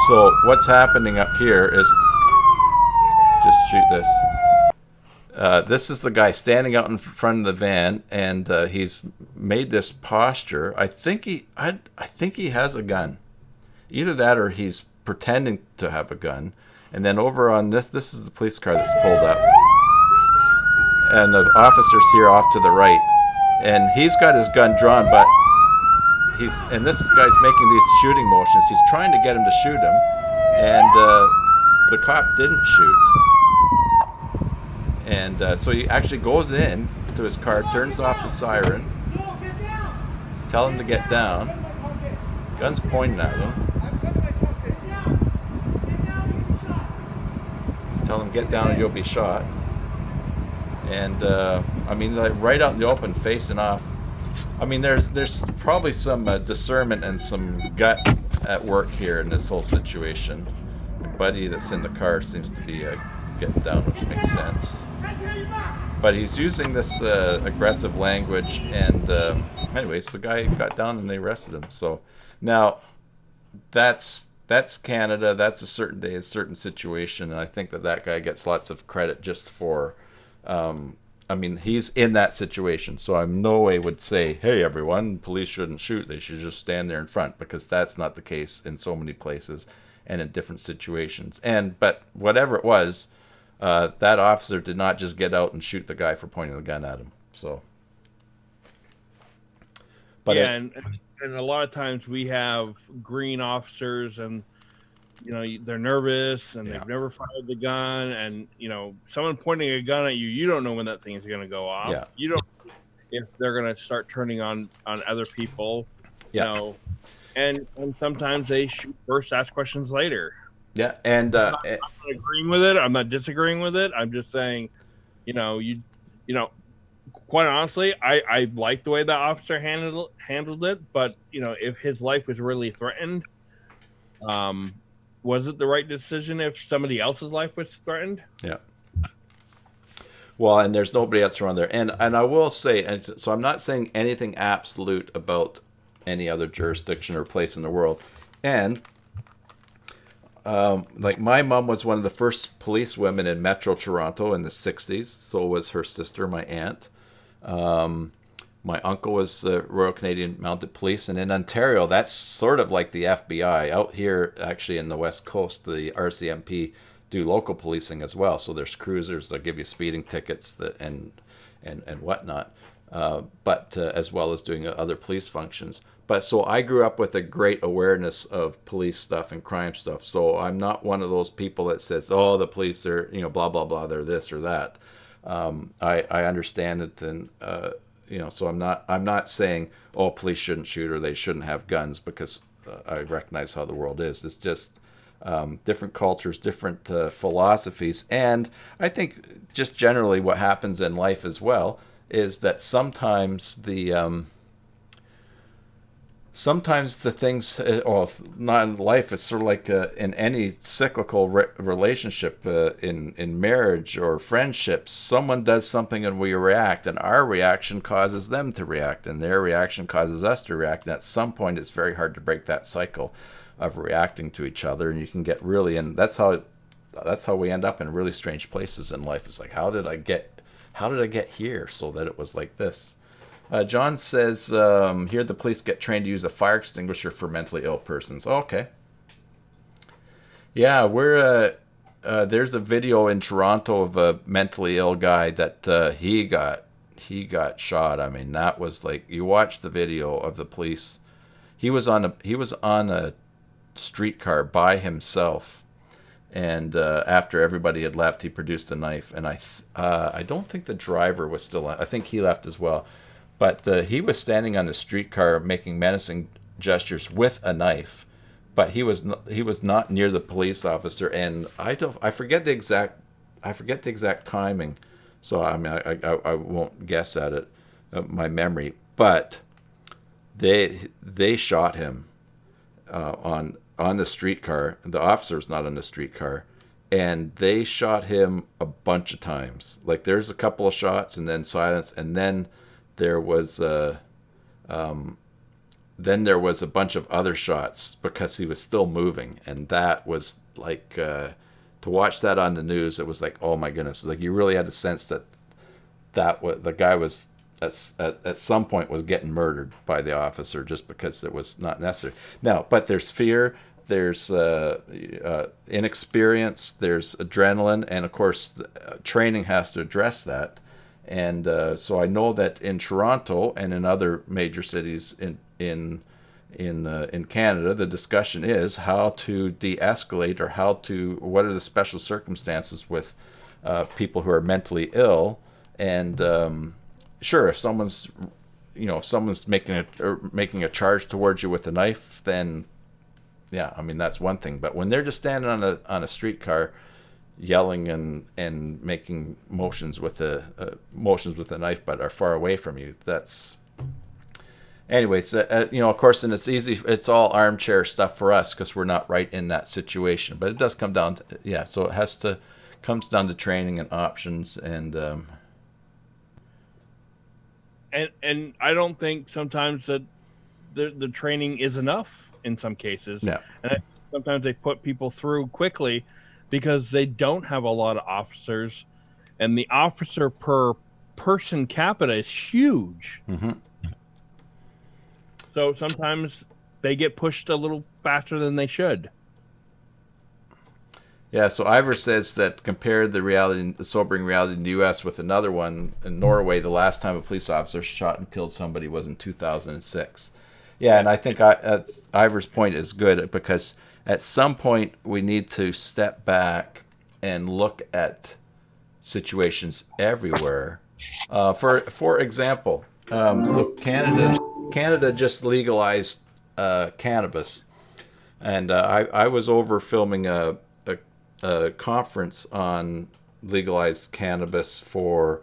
So what's happening up here is, just shoot this. This is the guy standing out in front of the van, and he's made this posture. I think he has a gun. Either that, or he's pretending to have a gun. And then over on this is the police car that's pulled up, and the officer's here off to the right, and he's got his gun drawn, but and this guy's making these shooting motions. He's trying to get him to shoot him, and the cop didn't shoot. And so he actually goes in to his car, turns off the siren. He's telling him to get down. Gun's pointing at him. Tell him get down or you'll be shot. And I mean, like right out in the open, facing off. I mean, there's probably some discernment and some gut at work here in this whole situation. The buddy that's in the car seems to be getting down, which makes sense. But he's using this aggressive language, and anyways, the guy got down and they arrested him. So now that's Canada. That's a certain day, a certain situation, and I think that guy gets lots of credit just for. I mean, he's in that situation, so I no way would say, hey, everyone, police shouldn't shoot. They should just stand there in front, because that's not the case in so many places and in different situations. But whatever it was, that officer did not just get out and shoot the guy for pointing the gun at him. So, but yeah, and a lot of times we have green officers, and they're nervous and they've never fired the gun, and someone pointing a gun at you, you don't know when that thing is going to go off. Yeah. You don't know if they're going to start turning on other people. And sometimes they shoot first, ask questions later. Yeah, and I'm not agreeing with it. I'm not disagreeing with it. I'm just saying, quite honestly, I like the way the officer handled it. But if his life was really threatened, was it the right decision if somebody else's life was threatened? Yeah. Well, and there's nobody else around there, and I will say, and so I'm not saying anything absolute about any other jurisdiction or place in the world, and. Like my mom was one of the first police women in Metro Toronto in the 60s. So was her sister, my aunt. My uncle was Royal Canadian Mounted Police. And in Ontario, that's sort of like the FBI. Out here, actually in the West Coast, the RCMP do local policing as well. So there's cruisers that give you speeding tickets and whatnot. But as well as doing other police functions. But so I grew up with a great awareness of police stuff and crime stuff. So I'm not one of those people that says, "Oh, the police are, blah blah blah, they're this or that." I understand it, and so I'm not saying, "Oh, police shouldn't shoot or they shouldn't have guns," because I recognize how the world is. It's just different cultures, different philosophies, and I think just generally what happens in life as well is that sometimes sometimes the things, not in life, it's sort of like in any cyclical relationship, in marriage or friendships, someone does something and we react, and our reaction causes them to react, and their reaction causes us to react. And at some point, it's very hard to break that cycle of reacting to each other, and you can get really, and that's how we end up in really strange places in life. It's like, how did I get here so that it was like this? John says, here the police get trained to use a fire extinguisher for mentally ill persons. Oh, okay. Yeah, there's a video in Toronto of a mentally ill guy that he got shot. I mean, that was like, you watch the video of the police. He was on a streetcar by himself, and after everybody had left, he produced a knife. And I don't think the driver was still on. I think he left as well. But he was standing on the streetcar making menacing gestures with a knife, but he was not near the police officer. And I forget the exact timing, so I mean I won't guess at it, my memory. But they shot him on the streetcar. The officer's not on the streetcar, and they shot him a bunch of times. Like, there's a couple of shots and then silence, and then there was a bunch of other shots because he was still moving, and that was like, to watch that on the news, it was like, oh my goodness, like, you really had to sense that the guy was at some point was getting murdered by the officer just because it was not necessary. Now, but there's fear, there's inexperience, there's adrenaline, and of course training has to address that. And so I know that in Toronto and in other major cities in Canada, the discussion is how to de-escalate, or what are the special circumstances with people who are mentally ill. And sure, if someone's making a charge towards you with a knife, then yeah, I mean, that's one thing. But when they're just standing on a streetcar, yelling and making motions with a knife, but are far away from you, that's, anyways, of course, and it's easy, it's all armchair stuff for us because we're not right in that situation. But it does come down to, so it comes down to training and options, and I don't think sometimes that the training is enough in some cases. Yeah. And sometimes they put people through quickly because they don't have a lot of officers, and the officer per person capita is huge. Mm-hmm. So sometimes they get pushed a little faster than they should. Yeah, so Ivor says that compared the sobering reality in the U.S. with another one in Norway, the last time a police officer shot and killed somebody was in 2006. Yeah, and I think Ivor's point is good, because at some point we need to step back and look at situations everywhere. For example, so Canada just legalized cannabis, and I was over filming a conference on legalized cannabis for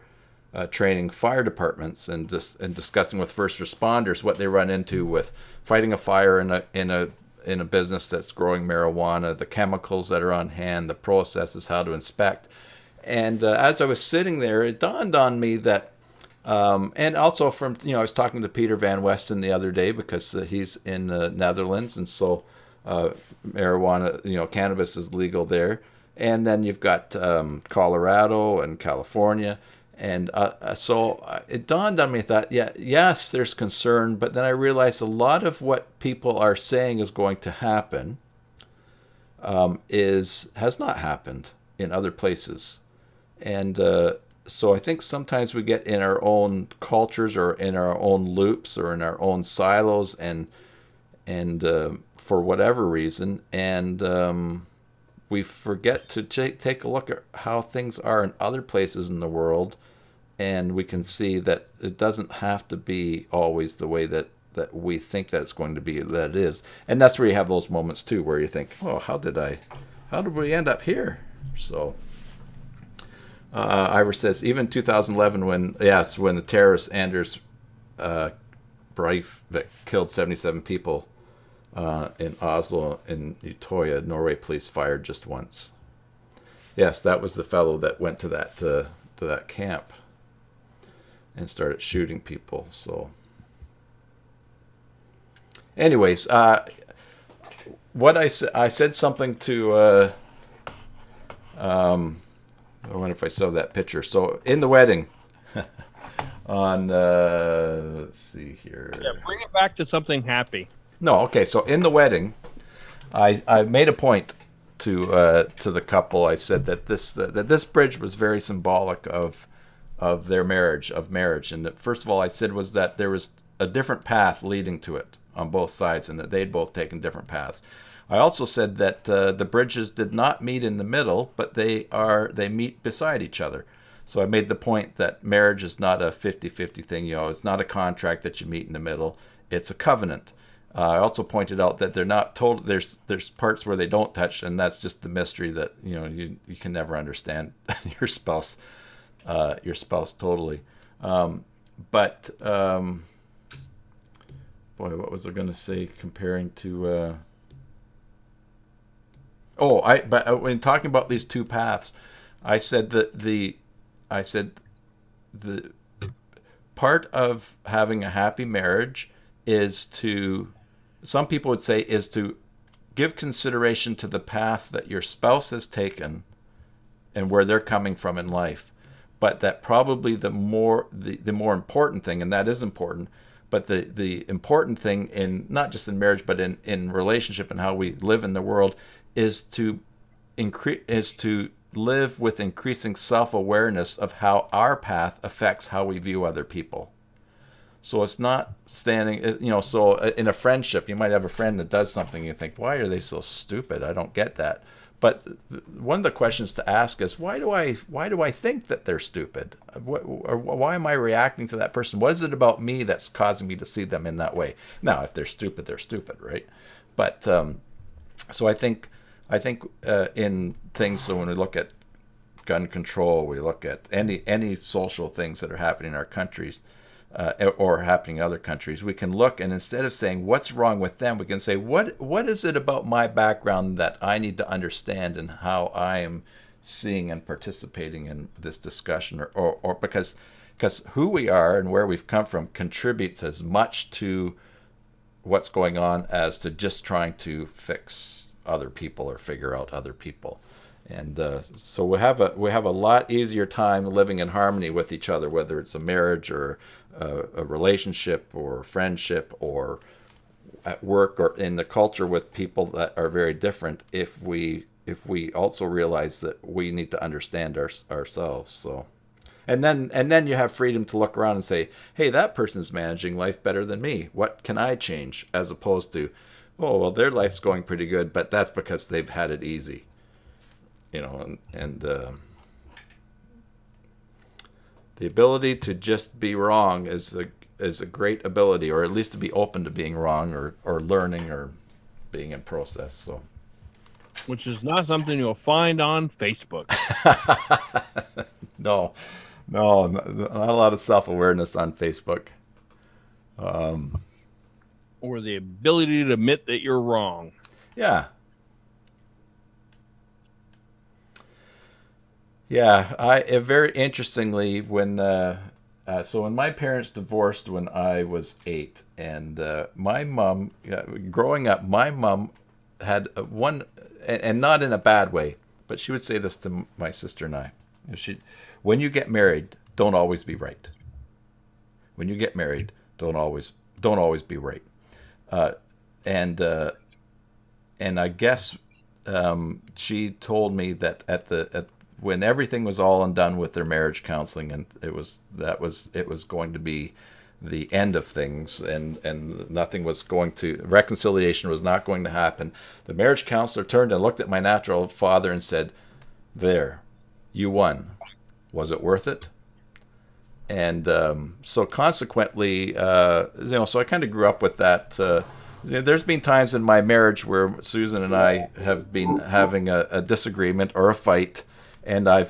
training fire departments, and discussing with first responders what they run into with fighting a fire in a business that's growing marijuana, the chemicals that are on hand, the processes, how to inspect. And as I was sitting there, it dawned on me that, and also from, I was talking to Peter Van Westen the other day, because he's in the Netherlands, and so marijuana, cannabis is legal there. And then you've got Colorado and California. And so it dawned on me that, yes, there's concern, but then I realized a lot of what people are saying is going to happen has not happened in other places. And so I think sometimes we get in our own cultures, or in our own loops, or in our own silos, and for whatever reason, and we forget to take a look at how things are in other places in the world, and we can see that it doesn't have to be always the way that we think that it's going to be, that it is. And that's where you have those moments too, where you think, oh, how did we end up here? So Ivor says, even 2011, when the terrorist Anders Breif that killed 77 people in Oslo and Utoya, Norway police fired just once. Yes, that was the fellow that went to that camp and started shooting people. So, anyways, what I said something to. I wonder if I saw that picture. So in the wedding, on let's see here. Yeah, bring it back to something happy. No, okay. So in the wedding, I made a point to the couple. I said that this bridge was very symbolic of their marriage, And that, first of all, I said was that there was a different path leading to it on both sides, and that they'd both taken different paths. I also said that the bridges did not meet in the middle, but they meet beside each other. So I made the point that marriage is not a 50-50 thing. It's not a contract that you meet in the middle. It's a covenant. I also pointed out that they're not total. There's parts where they don't touch, and that's just the mystery that you can never understand your spouse totally. But boy, what was I going to say comparing to? But when talking about these two paths, I said that the part of having a happy marriage is to, some people would say, is to give consideration to the path that your spouse has taken and where they're coming from in life. But that probably the more important thing, and that is important, but the important thing in not just in marriage but in relationship and how we live in the world is to live with increasing self-awareness of how our path affects how we view other people. So it's not standing, so in a friendship, you might have a friend that does something and you think, why are they so stupid? I don't get that. But one of the questions to ask is, why do I think that they're stupid? Why am I reacting to that person? What is it about me that's causing me to see them in that way? Now, if they're stupid, right? But so I think in things, so when we look at gun control, we look at any social things that are happening in our countries or happening in other countries, we can look, and instead of saying what's wrong with them, we can say what is it about my background that I need to understand and how I am seeing and participating in this discussion, or because who we are and where we've come from contributes as much to what's going on as to just trying to fix other people or figure out other people. And so we have a lot easier time living in harmony with each other, whether it's a marriage or a relationship or friendship or at work or in the culture with people that are very different, if we also realize that we need to understand ourselves. So and then you have freedom to look around and say, hey, that person's managing life better than me. What can I change? As opposed to, oh, well, their life's going pretty good, but that's because they've had it easy. The ability to just be wrong is a great ability, or at least to be open to being wrong or learning or being in process. So, which is not something you'll find on Facebook. No, not a lot of self-awareness on Facebook. Or the ability to admit that you're wrong. Yeah. Yeah, very interestingly, when my parents divorced when I was 8, and my mom, growing up, my mom had one, and not in a bad way, but she would say this to my sister and I. When you get married, don't always be right. When you get married, don't always be right. And I guess she told me that when everything was all undone with their marriage counseling, and it was going to be the end of things, and nothing was going to, reconciliation was not going to happen. The marriage counselor turned and looked at my natural father and said, "There, you won. Was it worth it?" And so consequently, so I kind of grew up with that. There's been times in my marriage where Susan and I have been having a disagreement or a fight, and I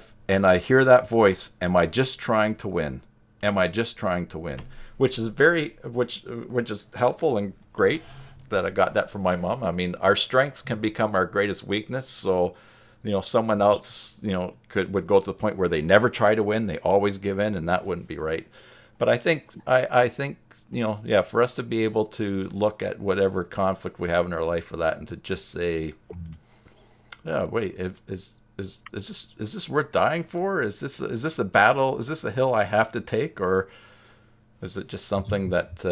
hear that voice, am I just trying to win? Am I just trying to win? which is which is helpful and great that I got that from my mom. I mean, our strengths can become our greatest weakness. So, someone else, would go to the point where they never try to win, they always give in, and that wouldn't be right. But I think, yeah, for us to be able to look at whatever conflict we have in our life for that, and to just say, yeah, wait, is this worth dying for? Is this a battle? Is this a hill I have to take, or is it just something that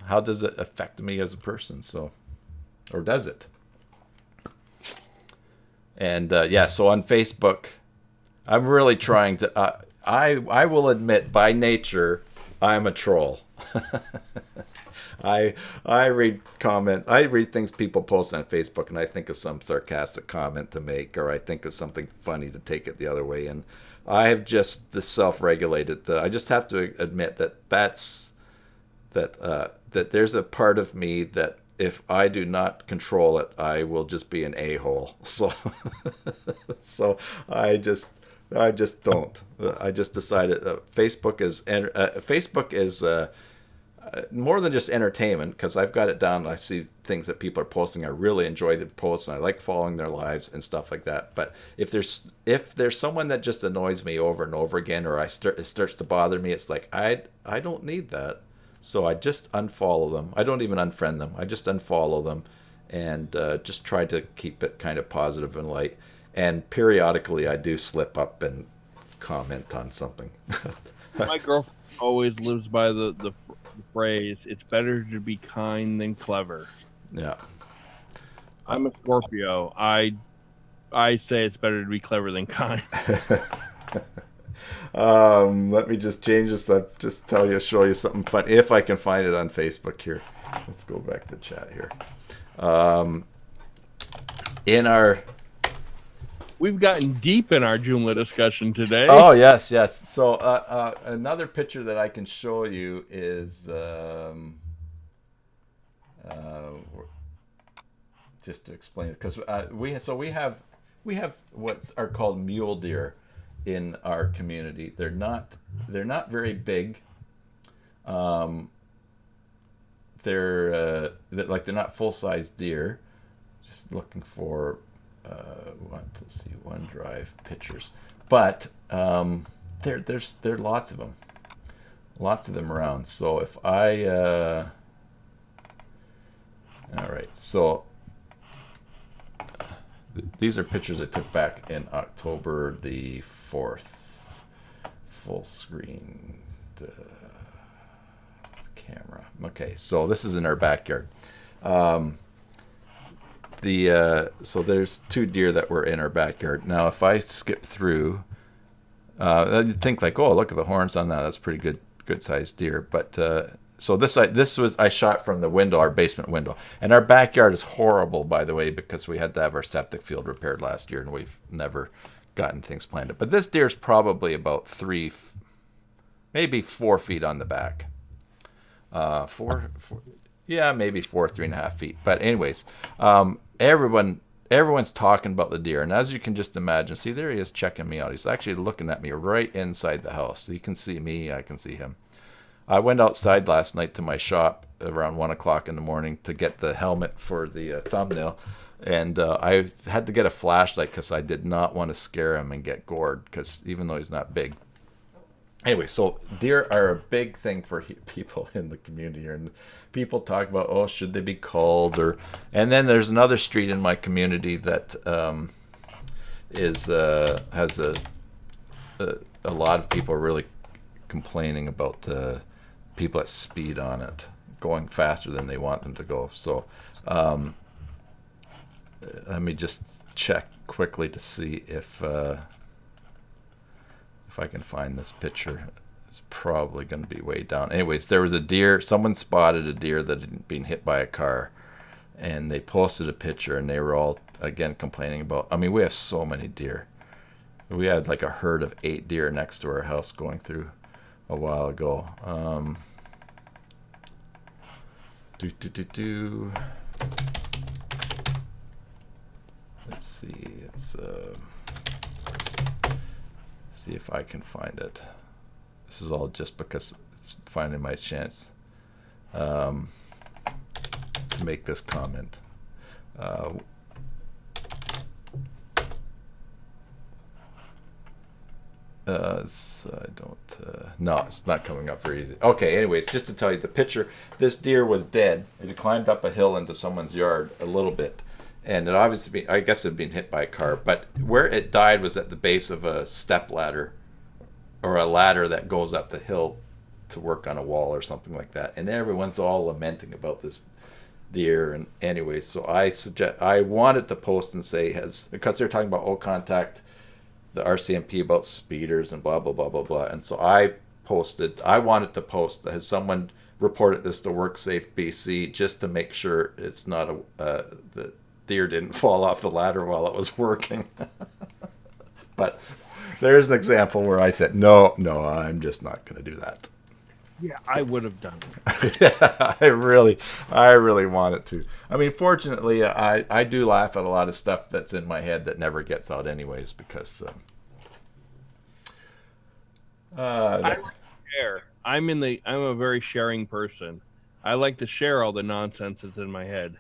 how does it affect me as a person? So, or does it? And yeah, so on Facebook, I'm really trying to. I will admit, by nature, I'm a troll. I read comments. I read things people post on Facebook, and I think of some sarcastic comment to make, or I think of something funny to take it the other way. And I have just self-regulated. I just have to admit that that there's a part of me that if I do not control it, I will just be an a-hole. So, so I just don't. I just decided Facebook is more than just entertainment, because I've got it down. I see things that people are posting. I really enjoy the posts, and I like following their lives and stuff like that. But if there's someone that just annoys me over and over again, or it starts to bother me, it's like I don't need that. So I just unfollow them. I don't even unfriend them. I just unfollow them, and just try to keep it kind of positive and light. And periodically, I do slip up and comment on something. My girlfriend always lives by the phrase, "It's better to be kind than clever." Yeah. I'm a Scorpio. I say it's better to be clever than kind. Let me just change this up. Just show you something fun if I can find it on Facebook here. Let's go back to chat here. We've gotten deep in our Joomla discussion today. Oh yes. So another picture that I can show you is just to explain it, because we have what are called mule deer in our community. They're not very big. They're not full-size deer. Just looking for let's see, OneDrive pictures, but there's lots of them around. So if I all right, so these are pictures I took back in October the 4th. Full screen camera. Okay, so this is in our backyard. So there's 2 deer that were in our backyard. Now, if I skip through, you'd think like, oh, look at the horns on that. That's pretty good sized deer. But so this was I shot from the window, our basement window, and our backyard is horrible, by the way, because we had to have our septic field repaired last year, and we've never gotten things planted. But this deer is probably about 3, maybe 4 feet on the back. Four, yeah, maybe 3.5 feet. But anyways, everyone's talking about the deer, and as you can just imagine, see, there he is checking me out. He's actually looking at me right inside the house. So you can see me, I can see him. I went outside last night to my shop around 1 o'clock in the morning to get the helmet for the thumbnail, and I had to get a flashlight because I did not want to scare him and get gored, because even though he's not big. Anyway, so deer are a big thing for people in the community, and people talk about, oh, should they be culled, and then there's another street in my community that has a lot of people really complaining about people that speed on it, going faster than they want them to go. So let me just check quickly to see if I can find this picture. It's probably going to be way down. Anyways, there was a deer. Someone spotted a deer that had been hit by a car, and they posted a picture, and they were all, again, complaining about, I mean, we have so many deer. We had like a herd of 8 deer next to our house going through a while ago. Let's see. It's see if I can find it. This is all just because finding my chance to make this comment. I don't. No, it's not coming up very easy. Okay, anyways, just to tell you the picture, this deer was dead. It had climbed up a hill into someone's yard a little bit, and it obviously, I guess, it had been hit by a car. But where it died was at the base of a step ladder, or a ladder that goes up the hill to work on a wall or something like that. And everyone's all lamenting about this deer. And anyway, so I wanted to post and say, because they're talking about contact the RCMP about speeders and blah blah blah blah blah. And so I wanted to post, has someone reported this to WorkSafe BC just to make sure it's not the deer didn't fall off the ladder while it was working. But there's an example where I said, no, I'm just not going to do that. Yeah, I would have done it. Yeah, I really wanted to. I mean, fortunately, I do laugh at a lot of stuff that's in my head that never gets out anyways, because I like to share. I'm a very sharing person. I like to share all the nonsense that's in my head.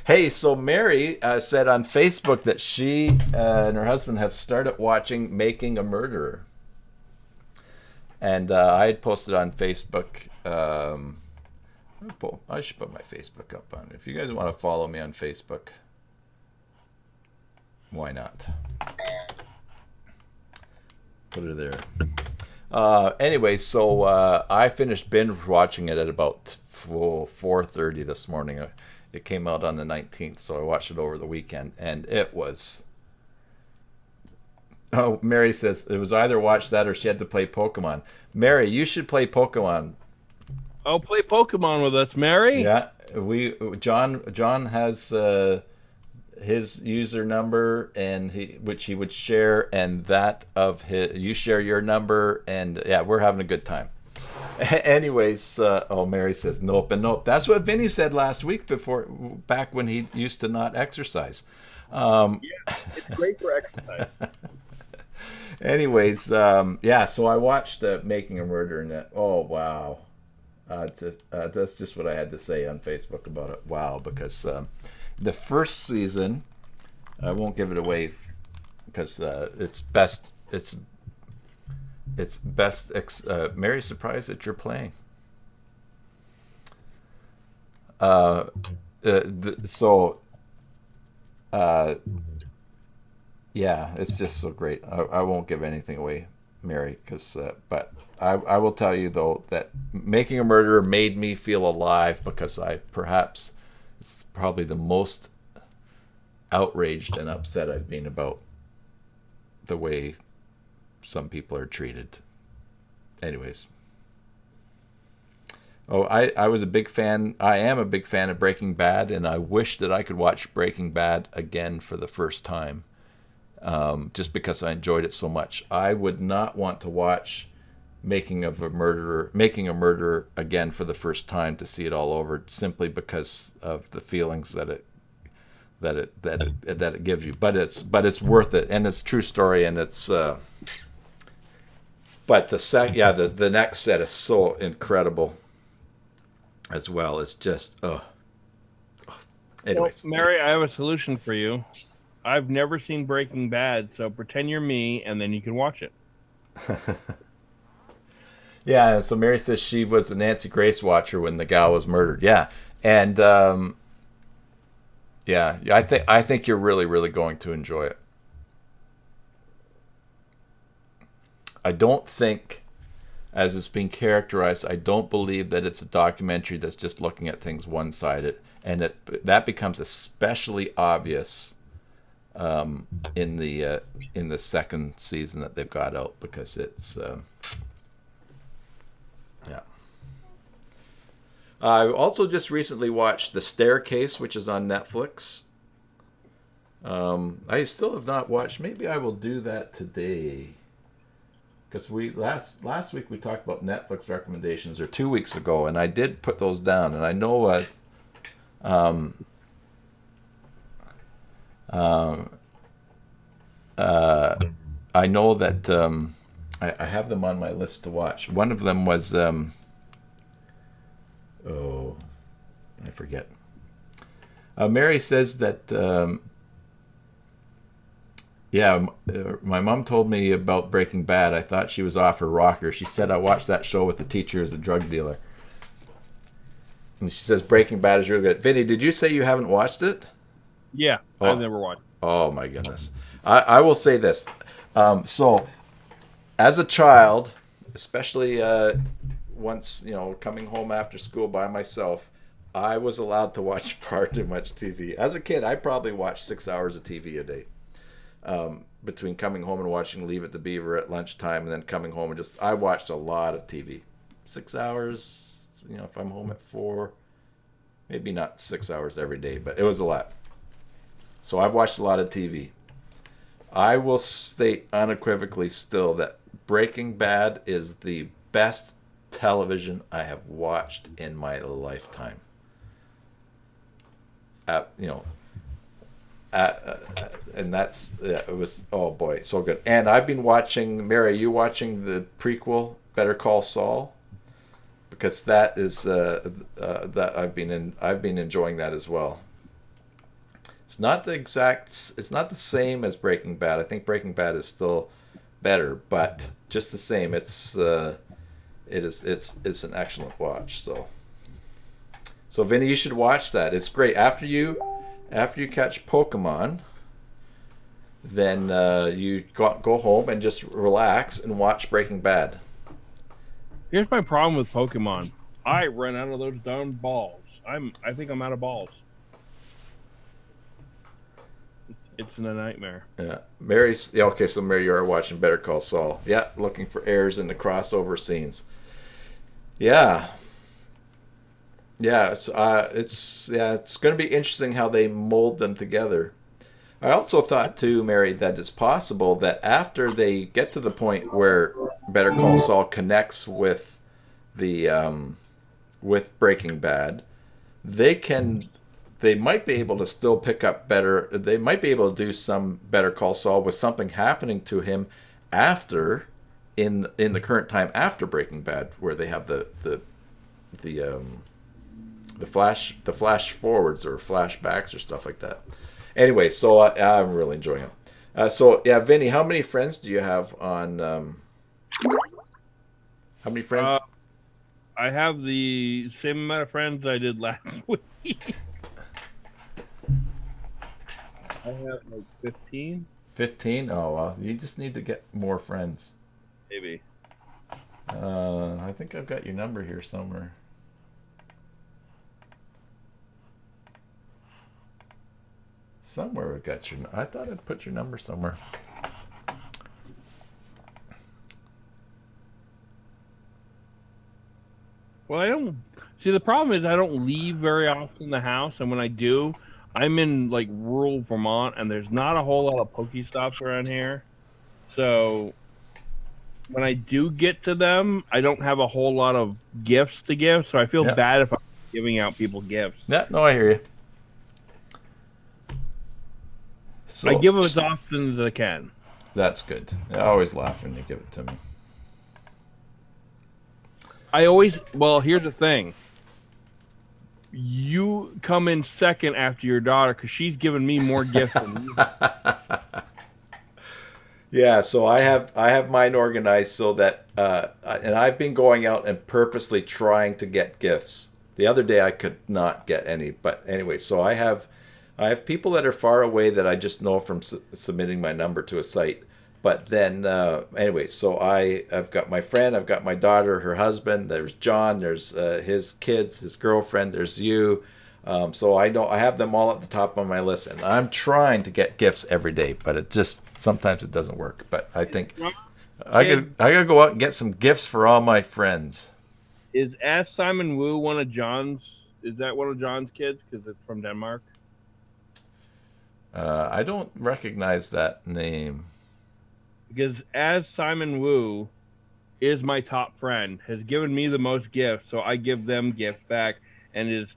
Hey, so Mary said on Facebook that she and her husband have started watching Making a Murderer. And I had posted on Facebook. I should put my Facebook up on. If you guys want to follow me on Facebook, why not? Put it there. Anyway, so I finished binge watching it at about 4:30 this morning. It came out on the 19th, so I watched it over the weekend, and it was... Oh, Mary says it was either watch that or she had to play Pokemon. Mary, you should play Pokemon. Oh, play Pokemon with us, Mary. Yeah, John has his user number, and which he would share, and that of his. You share your number, and yeah, we're having a good time. Anyways, Mary says nope and nope. That's what Vinny said last week back when he used to not exercise. Yeah, it's great for exercise. Anyways, yeah, so I watched Making a Murder, and oh wow, that's just what I had to say on Facebook about it. Wow, because the first season, I won't give it away because it's best. It's best. Mary's surprised that you're playing. Yeah, it's just so great. I won't give anything away, Mary, but I will tell you though that Making a Murderer made me feel alive, because it's probably the most outraged and upset I've been about the way some people are treated. Anyways. I was a big fan. I am a big fan of Breaking Bad, and I wish that I could watch Breaking Bad again for the first time. Just because I enjoyed it so much. I would not want to watch Making a Murderer again for the first time to see it all over, simply because of the feelings that it gives you. But it's worth it, and it's a true story, and it's. But the next set is so incredible as well. It's just Anyways, Well, Mary, I have a solution for you. I've never seen Breaking Bad, so pretend you're me, and then you can watch it. Yeah, so Mary says she was a Nancy Grace watcher when the gal was murdered. Yeah, and yeah, I think you're really, really going to enjoy it. I don't think, as it's being characterized, I don't believe that it's a documentary that's just looking at things one-sided, and that becomes especially obvious in the second season that they've got out, because it's yeah. I also just recently watched The Staircase, which is on Netflix. I still have not watched. Maybe I will do that today, because last week we talked about Netflix recommendations, or 2 weeks ago, and I did put those down, and I know I know that I have them on my list to watch. One of them was I forget. Mary says that my mom told me about Breaking Bad. I thought she was off her rocker. She said I watched that show with the teacher as a drug dealer. And she says Breaking Bad is really good. Vinny, did you say you haven't watched it? Yeah, Oh. I've never watched. Oh my goodness. I will say this. So as a child, especially once, coming home after school by myself, I was allowed to watch far too much TV. As a kid, I probably watched 6 hours of TV a day. Between coming home and watching Leave It to Beaver at lunchtime and then coming home and I watched a lot of TV. 6 hours, if I'm home at 4, maybe not 6 hours every day, but it was a lot. So I've watched a lot of TV. I will state unequivocally still that Breaking Bad is the best television I have watched in my lifetime. And that's it was, oh boy, so good. And I've been watching, Mary, are you watching the prequel Better Call Saul? Because that is that I've been enjoying that as well. It's not the same as Breaking Bad. I think Breaking Bad is still better, but just the same, it's an excellent watch. So Vinny, you should watch that. It's great. After you catch Pokemon, then you go home and just relax and watch Breaking Bad. Here's my problem with Pokemon. I run out of those darn balls. I think I'm out of balls. It's a nightmare. Yeah, okay. So Mary, you are watching Better Call Saul. Yeah, looking for errors in the crossover scenes. Yeah. It's going to be interesting how they mold them together. I also thought too, Mary, that it's possible that after they get to the point where Better Call Saul connects with with Breaking Bad, they might be able to still pick up better. They might be able to do some Better Call Saul with something happening to him after, in the current time after Breaking Bad, where they have the flash forwards or flashbacks or stuff like that. Anyway, so I'm really enjoying it. Vinny, how many friends do you have on? How many friends? I have the same amount of friends I did last week. I have like 15. 15? Oh, well, you just need to get more friends. Maybe. I think I've got your number here somewhere. Somewhere we've got your... I thought I'd put your number somewhere. Well, I don't... See, the problem is I don't leave very often the house, and when I do, I'm in, like, rural Vermont, and there's not a whole lot of Pokestops around here. So, when I do get to them, I don't have a whole lot of gifts to give, so I feel bad if I'm giving out people gifts. Yeah, no, I hear you. So, I give them as often as I can. That's good. I always laugh when you give it to me. Well, here's the thing. You come in second after your daughter because she's given me more gifts than you. Yeah, so I have mine organized so that, and I've been going out and purposely trying to get gifts. The other day I could not get any, but anyway, so I have people that are far away that I just know from submitting my number to a site. But then, anyway, so I've got my friend, I've got my daughter, her husband, there's John, there's his kids, his girlfriend, there's you. So I know I have them all at the top of my list, and I'm trying to get gifts every day, but it just sometimes it doesn't work. But I think I gotta go out and get some gifts for all my friends. Is Ask Simon Wu one of John's? Is that one of John's kids? Because it's from Denmark. I don't recognize that name. Because as Simon Wu is my top friend, has given me the most gifts, so I give them gifts back, and is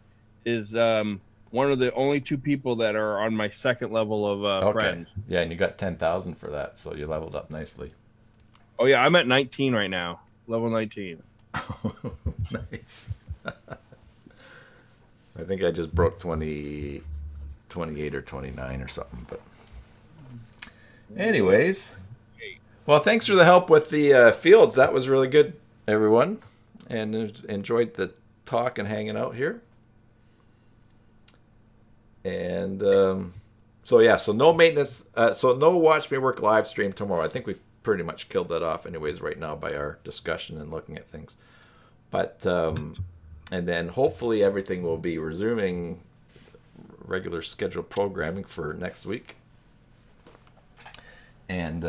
one of the only two people that are on my second level of friends. Yeah, and you got 10,000 for that, so you leveled up nicely. Oh yeah, I'm at 19 right now. Level 19. Nice. I think I just broke 20, 28 or 29 or something. But anyways, well, thanks for the help with the fields. That was really good, everyone, and enjoyed the talk and hanging out here. And so no maintenance, so no Watch Me Work live stream tomorrow. I think we've pretty much killed that off anyways right now by our discussion and looking at things. But and then hopefully everything will be resuming regular scheduled programming for next week. And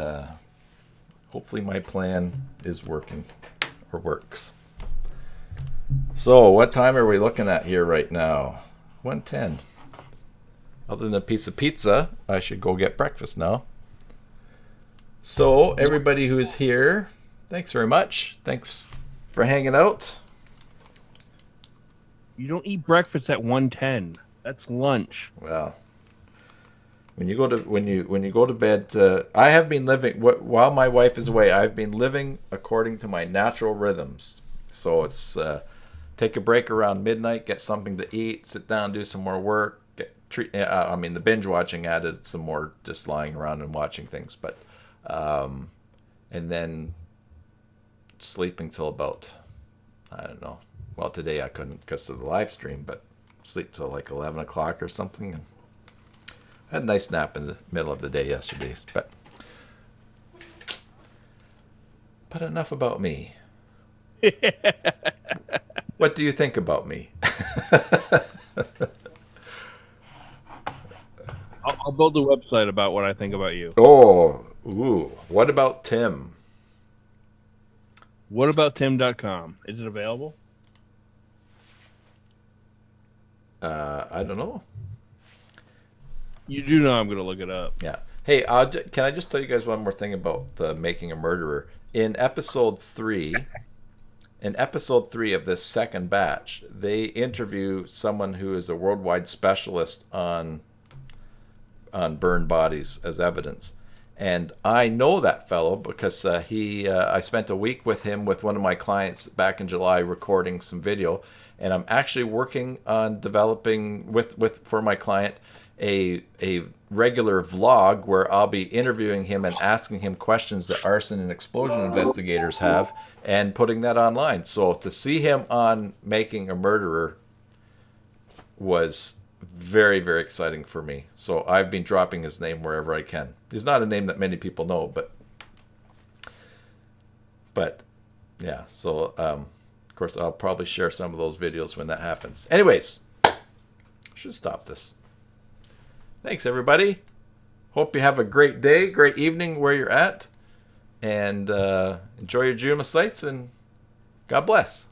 hopefully my plan is working or works. So what time are we looking at here right now? 1:10. Other than a piece of pizza, I should go get breakfast now. So everybody who's here, thanks very much. Thanks for hanging out. You don't eat breakfast at 1:10. That's lunch. Well, when you go to bed, I have been living while my wife is away. I've been living according to my natural rhythms. So it's take a break around midnight, get something to eat, sit down, do some more work. The binge watching added some more just lying around and watching things, but and then sleeping till about, I don't know. Well, today I couldn't because of the live stream, but sleep till like 11 o'clock or something. And I had a nice nap in the middle of the day yesterday, but enough about me. What do you think about me? I'll build a website about what I think about you. Oh, ooh. What about Tim? Whatabouttim.com? Is it available? I don't know. You do know I'm going to look it up. Yeah. Hey, can I just tell you guys one more thing about Making a Murderer? In episode 3 of this second batch, they interview someone who is a worldwide specialist on burned bodies as evidence. And I know that fellow because I spent a week with him with one of my clients back in July recording some video, and I'm actually working on developing for my client a regular vlog where I'll be interviewing him and asking him questions that arson and explosion investigators have and putting that online. So to see him on Making a Murderer was very, very exciting for me. So I've been dropping his name wherever I can. He's not a name that many people know, but yeah. So of course I'll probably share some of those videos when that happens. Anyways, should stop this. Thanks everybody. Hope you have a great day, great evening where you're at, and enjoy your Joomla sites, and God bless.